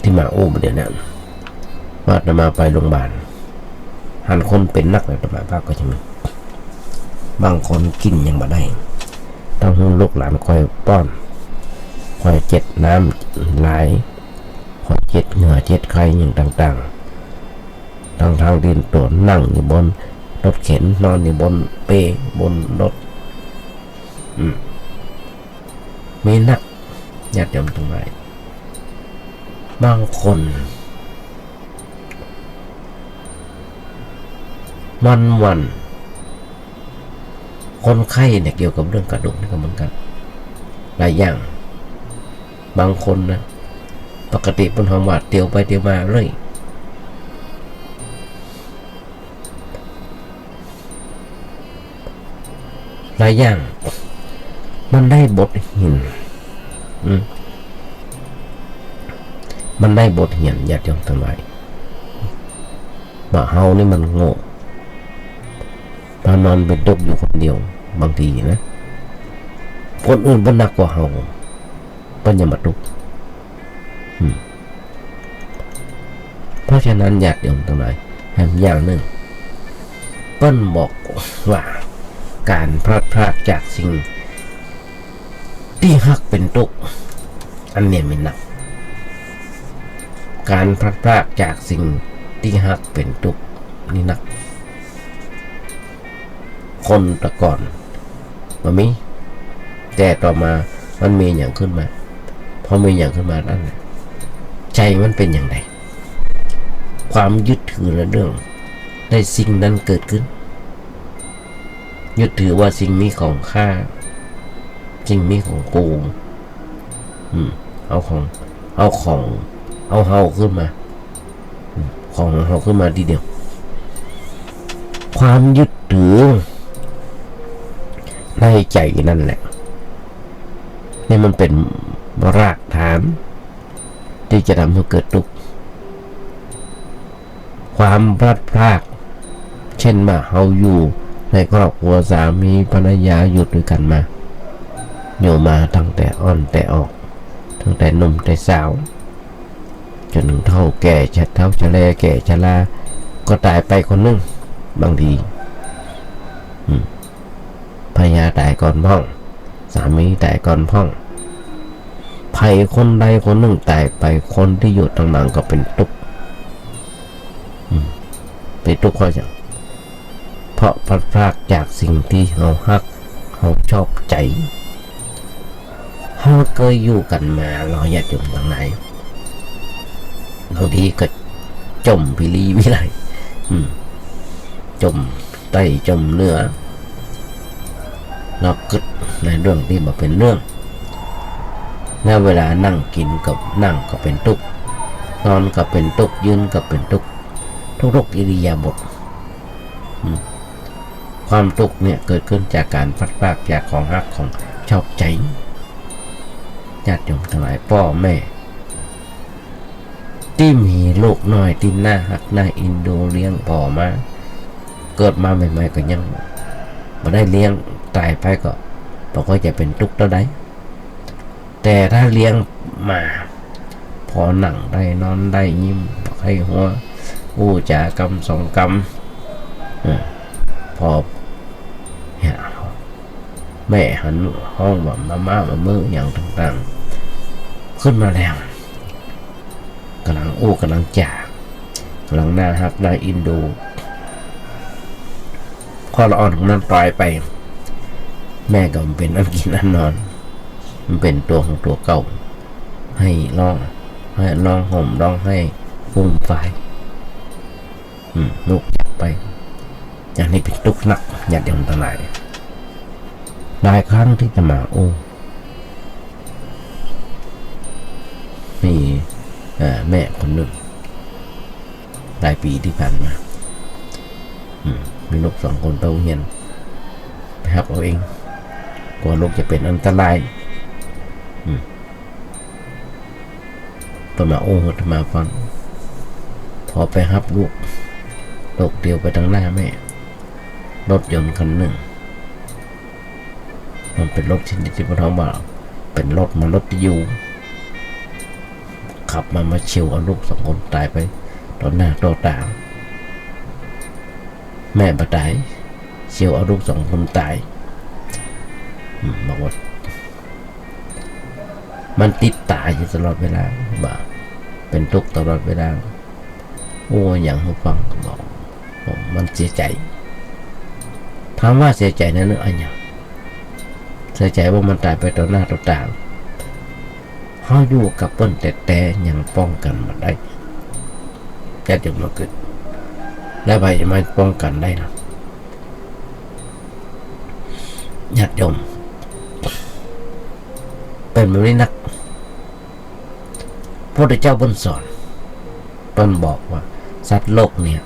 ที่มาเดี๋ยวนั้นว่าอาตมาไปโรงพยาบาลหันคนเป็นนักอาตมาภาคก็จะมีบางคนกินยังบ่ได้ต้องให้ลูกหลานคอยป้อนคอยเจ็ดน้ำไหลคอยเจ็ดเหงื่อเจ็ดไข้อย่างต่างๆทางดินตัวนั่งอยู่บนรถเข็นนอนอยู่บนเปบนรถมีนักญาติโยมทั้งหลายบางคนวันคนไข้เนี่ยเกี่ยวกับเรื่องกระดูกนี่ก็เหมือนกันหลายอย่างบางคนนะปกติเป็นห้องวาดเตียวไปเตียวมาเลยหลายอย่างมันได้บทหินมันได้บทเรียนญาติโยมทั้งหลายว่าเฮานี่มันโง่มานอนเป็นตุกอยู่คนเดียวบางทีนะคนอื่นมันหนักกว่าเฮาปัญญามาตุกเพราะฉะนั้นญาติโยมทั้งหลายแถมอย่างหนึ่งเปิ้นบอกว่าการพลาดพลาดจากสิ่งที่ฮักเป็นตุกอันเนี้ยไม่หนักการพลาดพลาดจากสิ่งที่ฮักเป็นตุกนี่หนักคนแต่ก่อนมันมีแต่ต่อมามันมีอย่างขึ้นมาพอมีอย่างขึ้นมานั่นใจมันเป็นอย่างไรความยึดถือในเรื่องได้สิ่งนั้นเกิดขึ้นยึดถือว่าสิ่งนี้ของข้าสิ่งนี้ของกูเอาเฮาขึ้นมาของเฮาขึ้นมาทีเดียวความยึดถือในใจนั่นแหละนี่มันเป็นรากฐานที่จะทำให้เกิดทุกข์ความพลาดพลาดเช่นมาเฮาอยู่ในครอบครัวสามีภรรยาอยู่ด้วยกันมาอยู่มาตั้งแต่อ่อนแต่ออกตั้งแต่หนุ่มแต่สาวจนถึงเท่าแก่เท่าชะแลแก่ชราก็ตายไปคนนึงบางทีภรรยาตายก่อนพ่องสามีตายก่อนพ่องภัยคนใดคนหนึ่งตายไปคนที่อยู่ตรงนั้นก็เป็นทุกข์เป็นทุกข์เพราะพลาดพลาดจากสิ่งที่เราฮักเราชอบใจ เขาเคยอยู่กันมาเราอยากจมทางไหนบางทีก็จมพิลีวิไลจมใต้จมเหนือเรากึดในเรื่องที่มาเป็นเรื่องแล้วเวลานั่งกินกับนั่งก็เป็นทุกข์นอนก็เป็นทุกข์ยืนก็เป็นทุกข์ทุกอิริยาบถความทุกข์เนี่ยเกิดขึ้นจากการพัดพรากจากของรักของชอบใจญาติโยมทั้งหลายพ่อแม่ที่มีลูกน้อยที่น่าหักน่าอินดูเลี้ยงพ่อมาเกิดมาใหม่ๆก็ยังมาได้เลี้ยงตายไปก็บอกว่าจะเป็นทุกข์แล้วได้แต่ถ้าเลี้ยงมาพอหนังได้นอนได้ยิ้มให้หัวอู้จากำสองกำพอแม่หันห้องแบบมามืออย่างต่างๆขึ้นมาแล้วกำลังอู้กำลังจ่ากำลังน่าฮักน่าอินดูพอละอ่อนของนั้นปล่อยไปแม่ก็เป็นอันกินอันนอนมันเป็นตัวของตัวเก่าให้ร้องห่มร้องให้ฟุ้มไฟลูกจากไปอย่างนี้เป็นทุกข์หนักญาติโยมทั้งหลายหลายครั้งที่จะมาโอ้มีแม่คนหนึ่งหลายปีที่ผ่านมามีลูก2 คนไปโรงเรียนไปหับเอาเองกลัวลูกจะเป็นอันตรายมาโอ้มาฟังพอไปหับลูกเดียวไปทางหน้าแม่รถยนต์คันหนึ่งมันเป็นรถชนิดที่พระท้องบอกเป็นรถที่อยู่ขับมาเฉียวเอาลูก2 คนตายไปต่อหน้าต่อตาแม่บาดตายเฉียวเอาลูก2 คนตายบอกว่ามันติดตาอยู่ตลอดเวลาบ่าเป็นทุกข์ตลอดเวลาโอ้อย่างหูฟังบอกมันเสียใจถามว่าเสียใจนั้นเรื่องอะไรเสียใจว่ามันตายไปต่อหน้าต่อตาเขาอยู่กับเปิ้นแต่ยังป้องกันมันได้จะจึงมาเกิดแล้วไปจะมาป้องกันได้นะญาติโยมเป็นแบบนี้นักพระพุทธเจ้าเปิ้นสอนเปิ้นบอกว่าสัตว์โลกเนี่ย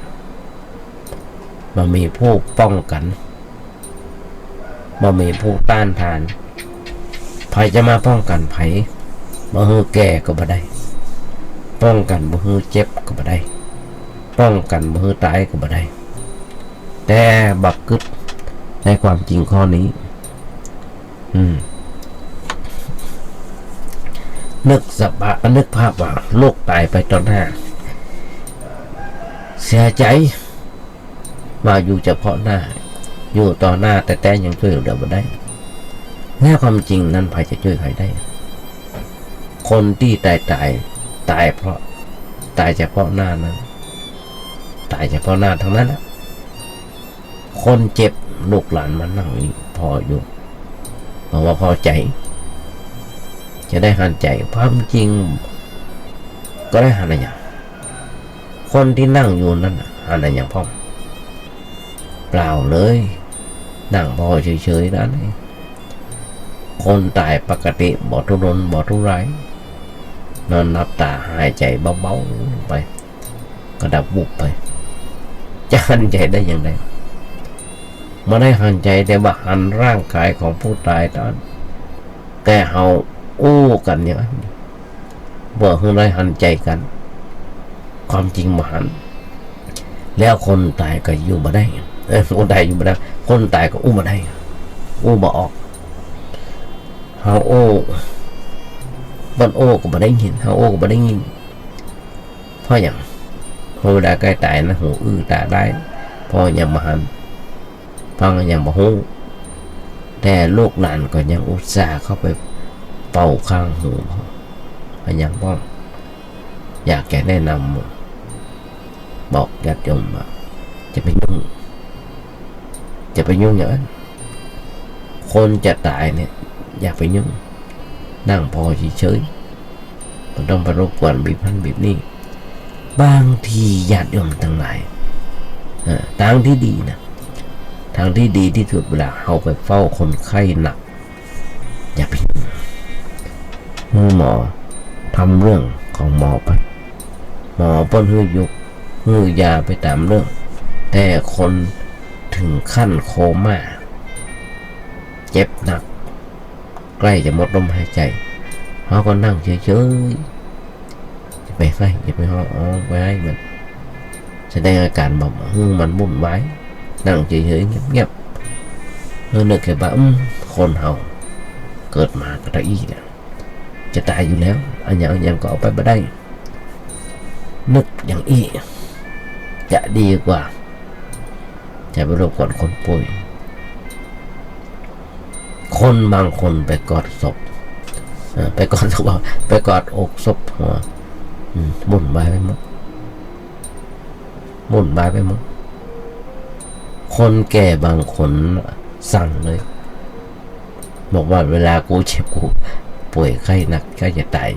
มันมีผู้ป้องกันมันมีผู้ต้านทานภัยจะมาป้องกันภัยบ่ฮือแก่ก็บ่ได้ป้องกันบ่ฮือเจ็บก็บ่ได้ป้องกันบ่ฮือตายก็บ่ได้แต่บักกึดในความจริงข้อนี้นึกภาพว่าลูกตายไปต่อหน้าเสียใจมาอยู่เฉพาะหน้าอยู่ต่อหน้าแต่ยังช่วยเหลือบ่ได้แน่ความจริงนั้นใครจะช่วยใครได้คนที่ตายเพราะตายเฉพาะหน้านั้นตายเฉพาะหน้าทั้งนั้นนะคนเจ็บลูกหลานมันนั่งอยู่พออยู่เพราะว่าพอใจจะได้หันใจความจริงก็ได้หันอะไรอย่างคนที่นั่งอยู่นั้นหันอะไรอย่างพ่อเปล่าเลยนั่งพอเฉยๆนั้นคนตายปกติบ่ทุรนบ่ทุรายนอนนับตาหายใจเบาๆไปก็ดับบุบไปจะหันใจได้อย่างไรไม่ได้หันใจแต่ว่าหันร่างกายของผู้ตายตอนแต่เฮาอู้กันอย่างนั้นบ่เฮาได้หันใจกันความจริงบ่หันแล้วคนตายก็อยู่บ่ได้คนตายอยู่บ่ได้คนตายก็อู้บ่ได้อู้บ่ออกเฮาอู้บ้านโอ้ก็บ่ได้ยินเฮาโอ้ก็บ่ได้ยินเพราะอย่างเวลาใกล้ตายนะหูตาได้เพราะยังบ่หันฟังยังบ่ฮู้แต่ลูกหลานก็ยังอุตส่าห์เข้าไปเป่าข้างหูพยายามบอกอยากแกแนะนำบอกญาติโยมว่าจะไปยุ่งอย่างนั้นคนจะตายเนี่ยอย่าไปยุ่ง นั่งพอเฉยๆมันต้องไปรบกวนบีบพันบีบนี่บางทีญาติโยมทั้งหลายทางที่ดีนะทางที่ดีที่สุดเวลาเอาไปเฝ้าคนไข้หนักอย่าไปหมอทำเรื่องของหมอไปหมอป้นหื้อยกหื้อยาไปตามเรื่องแต่คนถึงขั้นโคม่าเจ็บหนักใกล้จะหมดลมหายใจเขาก็นั่งเฉยๆจะไปไข้จะไปห้องไปให้มันแสดงอาการแบบมันวุ่นวายนั่งเฉยๆเงียบๆนึกแค่ว่าคนเฮาเกิดมาก็ได้อีกจะตายอยู่แล้วอันยังก็เอาไปไม่ได้นึกอย่างอีจะดีกว่าจะไปรบกวนคนป่วยคนบางคนไปกอดศพไปกอดศพไปกอดอกศพหัวมุ่นวายไปหมดมุ่นวายไปหมดคนแก่บางคนสั่งเลยบอกว่าเวลากูเจ็บกูป่วยไข้หนักก็จะตาย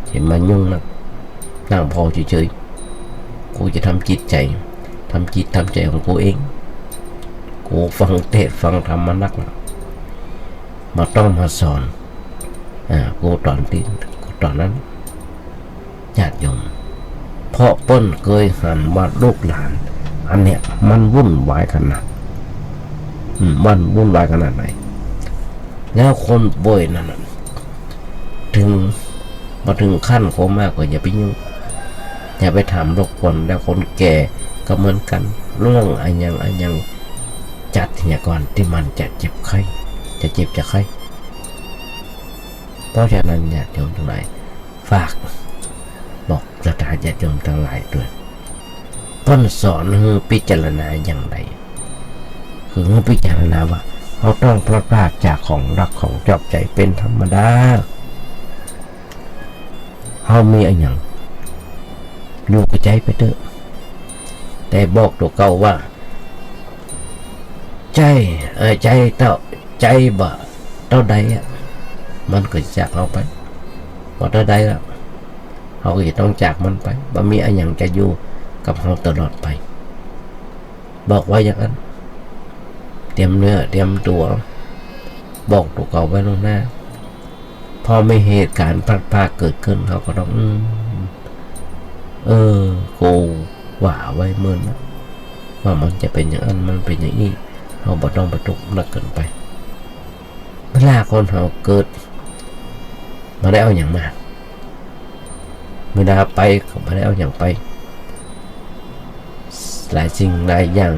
เห็นมันยุ่งนักนั่งพอเฉยๆกูจะทำจิตใจทำจิตทำใจของกูเองกูฟังเทศฟังธรรมมานักมาต้องมาสอนกูตอนนั้นญาติโยมเพราะเปิ้นเคยหันว่าลูกหลานอันเนี้ยมันวุ่นวายขนาดมันวุ่นวายขนาดไหนแล้วคนป่วยนั่นถึงมาถึงขั้นโคม่าก็อย่าไปยุ่งอย่าไปถามรบกวนแล้วคนแก่ก็เหมือนกันเรื่องอันยังจัดเนี่ยก่อนที่มันจะเจ็บไข้จะเจ็บจะไข้เพราะฉะนั้นญาติโยมทั้งหลายฝากบอกศรัทธาญาติโยมทั้งหลายด้วยต้นสอนให้พิจารณาอย่างไรคือให้พิจารณาว่าเขาต้องพลาดพลาดจากของรักของชอบใจเป็นธรรมดาเขามีอะไรอย่างอยู่กับใจไปเถอะแต่บอกตัวเก่าว่าใจใจบ่เท่าใดมันก็จากเราไปพอเท่าใดแล้วเขาก็จะต้องจากมันไปบ่มีอะไรอย่างจะอยู่กับเราตลอดไปบอกว่าอย่างนั้นเตรียมเนื้อเตรียมตัวบอกตัวเก่าไว้ล่วงหน้าพอไม่เหตุการณ์พลาดพลาดเกิดขึ้นเขาก็ต้องกูว่าไว้เมื่อนะว่ามันจะเป็นอย่างนั้นมันเป็นอย่างนี้เราบ่ต้องไปทุกข์หนักเกินไปเวลาคนเราเกิดมาได้เอาอย่างมาเวลาไปก็มาได้เอาอย่างไปหลายสิ่งหลายอย่าง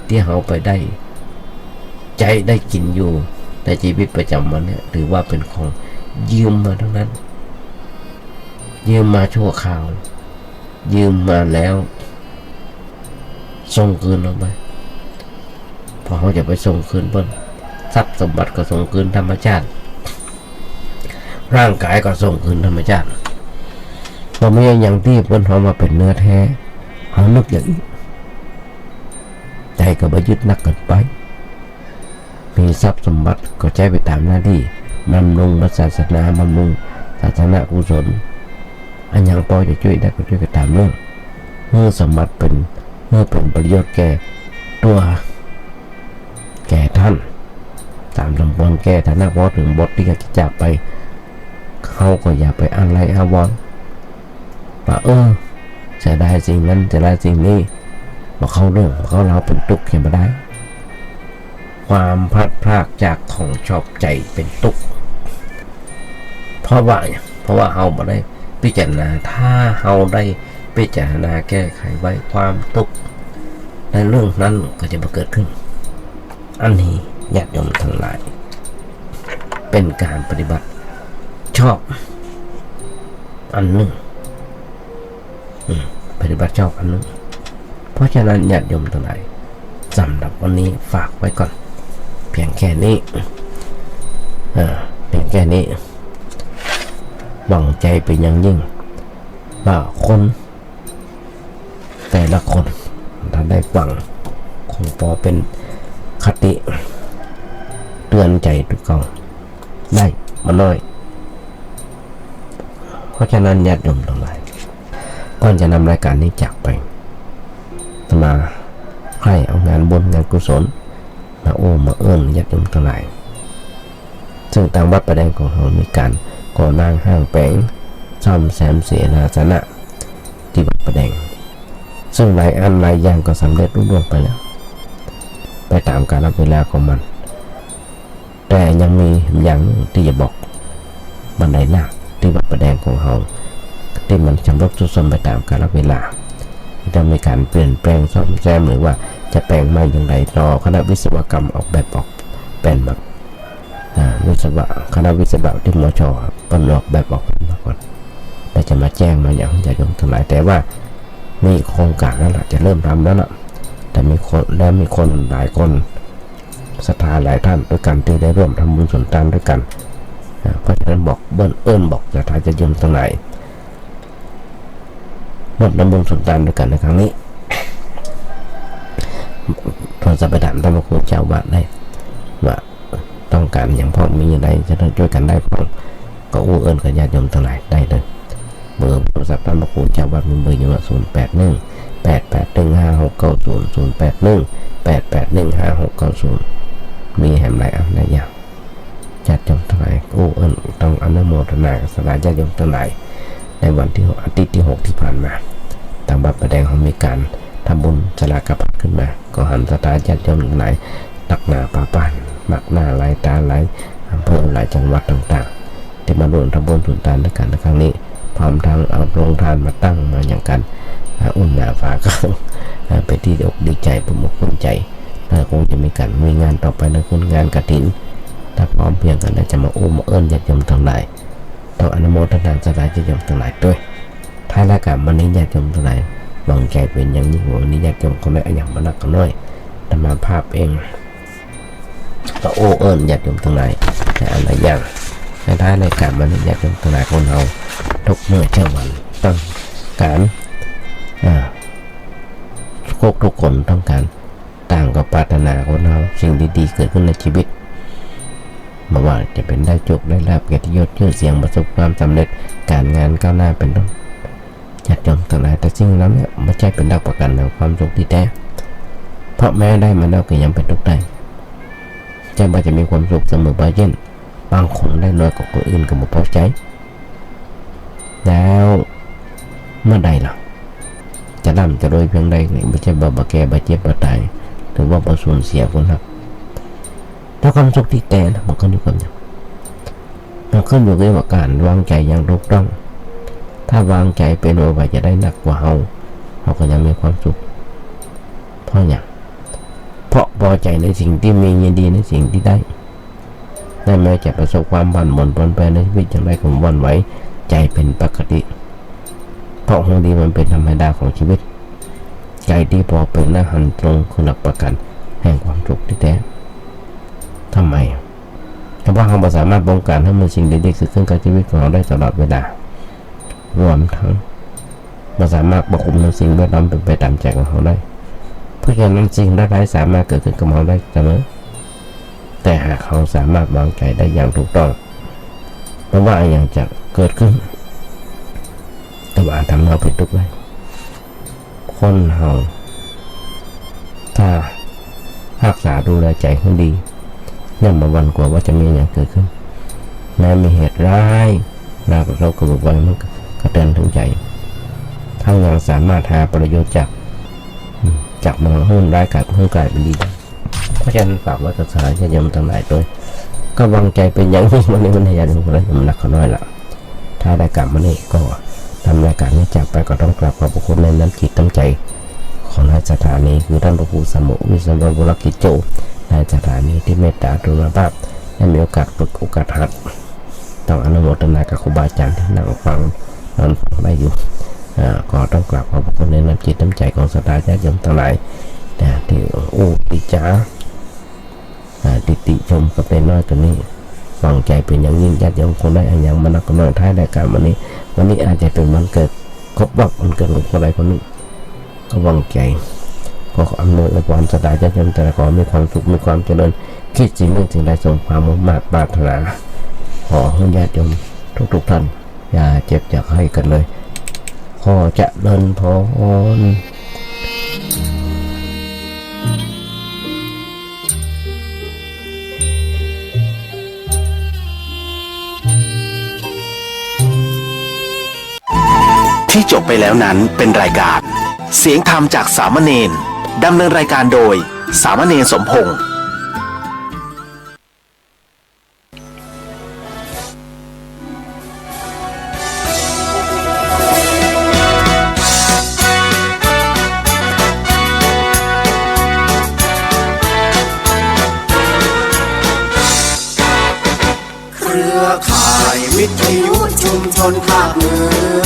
ที่เราไปได้ใจได้กินอยู่ในชีวิตประจำวันเนี่ยถือว่าเป็นของยืมมาทั้งนั้นยืมมาชั่วคราวยืมมาแล้วส่งคืนลงไปพอเขาจะไปส่งคืนเพิ่นทรัพย์สมบัติก็ส่งคืนธรรมชาติร่างกายก็ส่งคืนธรรมชาติพอไม่อย่างที่เพิ่นเขามาเป็นเนื้อแท้เขานึกอย่างนี้ใจก็ไปยึดนักเกินไปมีทรัพย์สมบัติก็ใช้ไปตามหน้าที่บำรุงศาสนาบำรุงศาสนากุศลอันยังพอจะช่วยได้ก็ช่วยกันตามเรื่องเมื่อสมบัติเป็นประโยชน์แก่ตัวแก่ท่านตามสมควรแก่ฐานะพอถึงบทที่จะจากไปเขาก็อย่าไปอะไรอาวรณ์ว่าจะได้สิ่งนั้นจะได้สิ่งนี้มาเข้าเรื่องมาเข้าเราเป็นทุกข์เห็นมาได้ความพลาดพลาดจากของชอบใจเป็นทุกข์เพราะว่าเฮาบ่ได้พิจารณาถ้าเฮาได้พิจารณาแก้ไขไว้ความทุกข์ในเรื่องนั้นก็จะมาเกิดขึ้นอันนี้ญาติโยมทั้งหลายเป็นการปฏิบัติชอบอันหนึ่งปฏิบัติชอบอันหนึ่งเพราะฉะนั้นญาติโยมทั้งหลายสำหรับวันนี้ฝากไว้ก่อนเพียงแค่นี้เพียงแค่นี้หวังใจเป็นอย่างยิ่งว่าคนแต่ละคนถ้าได้ฟังคงพอเป็นคติเตือนใจทุกคนได้มาหน่อย เพราะฉะนั้นญาติโยมทั้งหลายก่อนจะนำรายการนี้จากไปมาให้เอางานบุญงานกุศลมามาเอื้อนญาติโยมทั้งหลายซึ่งทางวัดประแดงของเรามีการก่อสร้างห้างแปลงซ่อมแซมเสนาสนะที่วัดประแดงซึ่งหลายอันหลายอย่างก็สำเร็จรุ่งเรืองไปแล้วไปตามกาลเวลาของมันแต่ยังมีอย่างที่จะบอกบันไดนาคที่วัดประแดงของเราที่มันชำรุดทรุดโทรมไปตามกาลเวลาจะมีการเปลี่ยนแปลงซ่อมแซมหรือว่าจะแปลงใหม่อย่างไรต่อคณะวิศวกรรมออกแบบออกเป็นแบบคณะวิศวะที่มชเป็นออกแบบออกเป็นมาก่อนแต่จะมาแจ้งมาอย่างจะยงทั้งหลายแต่ว่ามีโครงการแล้วล่ะจะเริ่มทำแล้วล่ะแต่มีคนหลายคนศรัทธาหลายท่านด้วยกันที่ได้ร่วมทำบุญส่วนต่างด้วยกันเพราะฉะนั้นบอกเบิ้ลบอกศรัทธาจะยงทั้งหลายร่วมทำบุญส่วนต่างด้วยกันในครั้งนี้เราจะไปถามท่านพระครูเจ้าวัดได้ว่าต้องการอย่างพ่อมีอย่างไรจะต้องช่วยกันได้พ่อก็กับญาติโยมทั้งหลายได้เลยเบอร์โทรศัพท์ท่านพระครูเจ้าวัดมีเบอร์อยู่ว่า081-881-5690 มีแห่งไรอะไรอย่างญาติโยมทั้งหลายต้องอนุโมทนาสลายญาติโยมทั้งหลายในวันที่อาทิตย์ที่6ที่ผ่านมาทางวัดประแดงเขามีการทำบุญสลากพัดขึ้นมาก็หันสตาญาติโยมทั้งหลายตักหน้าป่าปานมักหน้าหลายตาหลายอำเภอหลายจังหวัดต่างๆที่มาร่วมทำบุญสุนทานด้วยกันในครั้งนี้พร้อมทั้งเอาโรงทานมาตั้งมาอย่างกันอุ่นหนาฝาก็ไปที่อกดีใจประมุขภูมิใจคงจะมีงานต่อไปนั่นคืองานกฐินถ้าพร้อมเพียงกันจะมามาเอิ้นญาติโยมทั้งหลายต้องอนุโมทนาสลายญาติโยมทั้งหลายด้วยท้ายรายการวันนี้ญาติโยมทั้งหลายบางใจเป็นอย่างยิ่งวันนี้ญาติโยมคนใดอย่างมานักกันน้อยแต่มาภาพเองก็ญาติโยมทั้งหลายแต่อะไรอย่างในท้ายรายการวันนี้ญาติโยมทั้งหลายคนเราทุกเมื่อเช้าวันต้องการทุกคนต้องการต่างกับปรารถนาคนเราสิ่งดีๆเกิดขึ้นในชีวิตไม่ว่าจะเป็นได้โชคได้ลาภเกียรติยศชื่อเสียงประสบความสำเร็จการงานก้าวหน้าเป็นต้นญาติโยมทั้งหลายแต่สิ่งนั้นเนี่ยไม่ใช่เป็นหลักประกันในความสุขที่แท้เพราะแม้ได้มาแล้วก็ยังเป็นทุกข์ได้ใจว่าจะมีความสุขเสมอไปเช่นบางคนได้น้อยกว่าคนอื่นก็ไม่พอใจแล้วเมื่อใดล่ะจะร่ำจะรวยเพียงใดไม่ใช่บาแก่บาเจ็บบาตายหรือว่าบาสูญเสียคนรักถ้าความสุขที่แท้นะมันขึ้นอยู่กับมันขึ้นอยู่กับการวางใจอย่างถูกต้องถ้าวางใจเป็นว่าจะได้หนักกว่าเขาก็ยังมีความสุขเพราะอย่างเพราะพอใจในสิ่งที่มียินดีในสิ่งที่ได้แม้จะประสบความบั่นหมนปนแปรในชีวิตอย่างไรก็วันไหวใจเป็นปกติเพราะของดีมันเป็นธรรมดาของชีวิตใจที่พอเป็นหน้าหันตรงคือหลักประกันแห่งความสุขที่แท้ทำไมเพราะว่าเราสามารถป้องกันให้มันสิ่งดีๆเกิดขึ้นกับชีวิตของเราได้ตลอดเวลารวมทั้งเราสามารถควบคุมในสิ่งแวดล้อมเป็นไปตามใจของเราได้เพราะฉะนั้นสิ่งร้ายๆสามารถเกิดขึ้นกับเราได้เสมอแต่หากเขาสามารถวางใจได้อย่างถูกต้องเพราะว่าอย่างจะเกิดขึ้นแต่ว่าทำเราผิดทุกข์ได้คนเราถ้ารักษาดูแลใจให้ดีเนี่ยมาวันกว่าว่าจะมีอย่างเกิดขึ้นแม้มีเหตุร้ายเราก็บอกว่ามันกระเตือนถึงใจถ้ายังสามารถหาประโยชน์จากมันหุ้นร้ายกลายเป็นดีเพราะฉะนั้นฝากไว้กับสายจะยมทั้งหลายด้วยก็วางใจเป็นอย่างยิ่งวันนี้มันให้ยาดูแล้วมันหนักเขาน้อยละถ้าได้กลับมานี่ก็ทำรายการนี้จากไปก็ต้องกลับขอบพระคุณในน้ำจิตน้ำใจของนายสถานีคือท่านพระครูสมุวิศวบุรกิจโจนายสถานีที่เมตตากรุณาภาพได้มีโอกาสฝึกโอกาสหัดต้องอนุโมทนากับครูบาอาจารย์ที่นั่งฟังนอนฟังได้อยู่ก็ต้องกลับขอบพระคุณในน้ำจิตน้ำใจของศรัทธาญาติโยมทั้งหลายที่ติจ๋าติชมกับเป็นน้อยตัวนี้ฟังใจเป็นอย่างยิ่งญาติโยมคนได้อย่างมันนักน้อยท้ายรายการวันนี้อาจจะเป็นวันเกิดครบรอบวันเกิดของคนใดคนหนึ่งก็วางใจขออำนวยพรศรัทธาญาติโยมแต่ละขอมีความสุขมีความเจริญคิดสิ่งหนึ่งสิ่งใดส่งความมุ่งมั่นปรารถนาขอให้ญาติโยมทุกท่าน อย่าเจ็บอย่าไข้กันเลยขอเจริญพรที่จบไปแล้วนั้นเป็นรายการเสียงธรรมจากสามเณรดำเนินรายการโดยสามเณรสมพงษ์เครือข่ายวิทยุชุมชนภาคเหนือ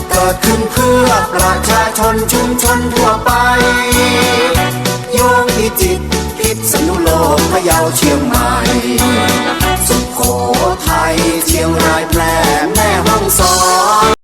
เกิดขึ้นเพื่อประชาชนชุมชนทั่วไปโยงพิจิตรพิษณุโลกพะเยาเชียงใหม่สุโขทัยเชียงรายแพร่แม่ฮ่องสอน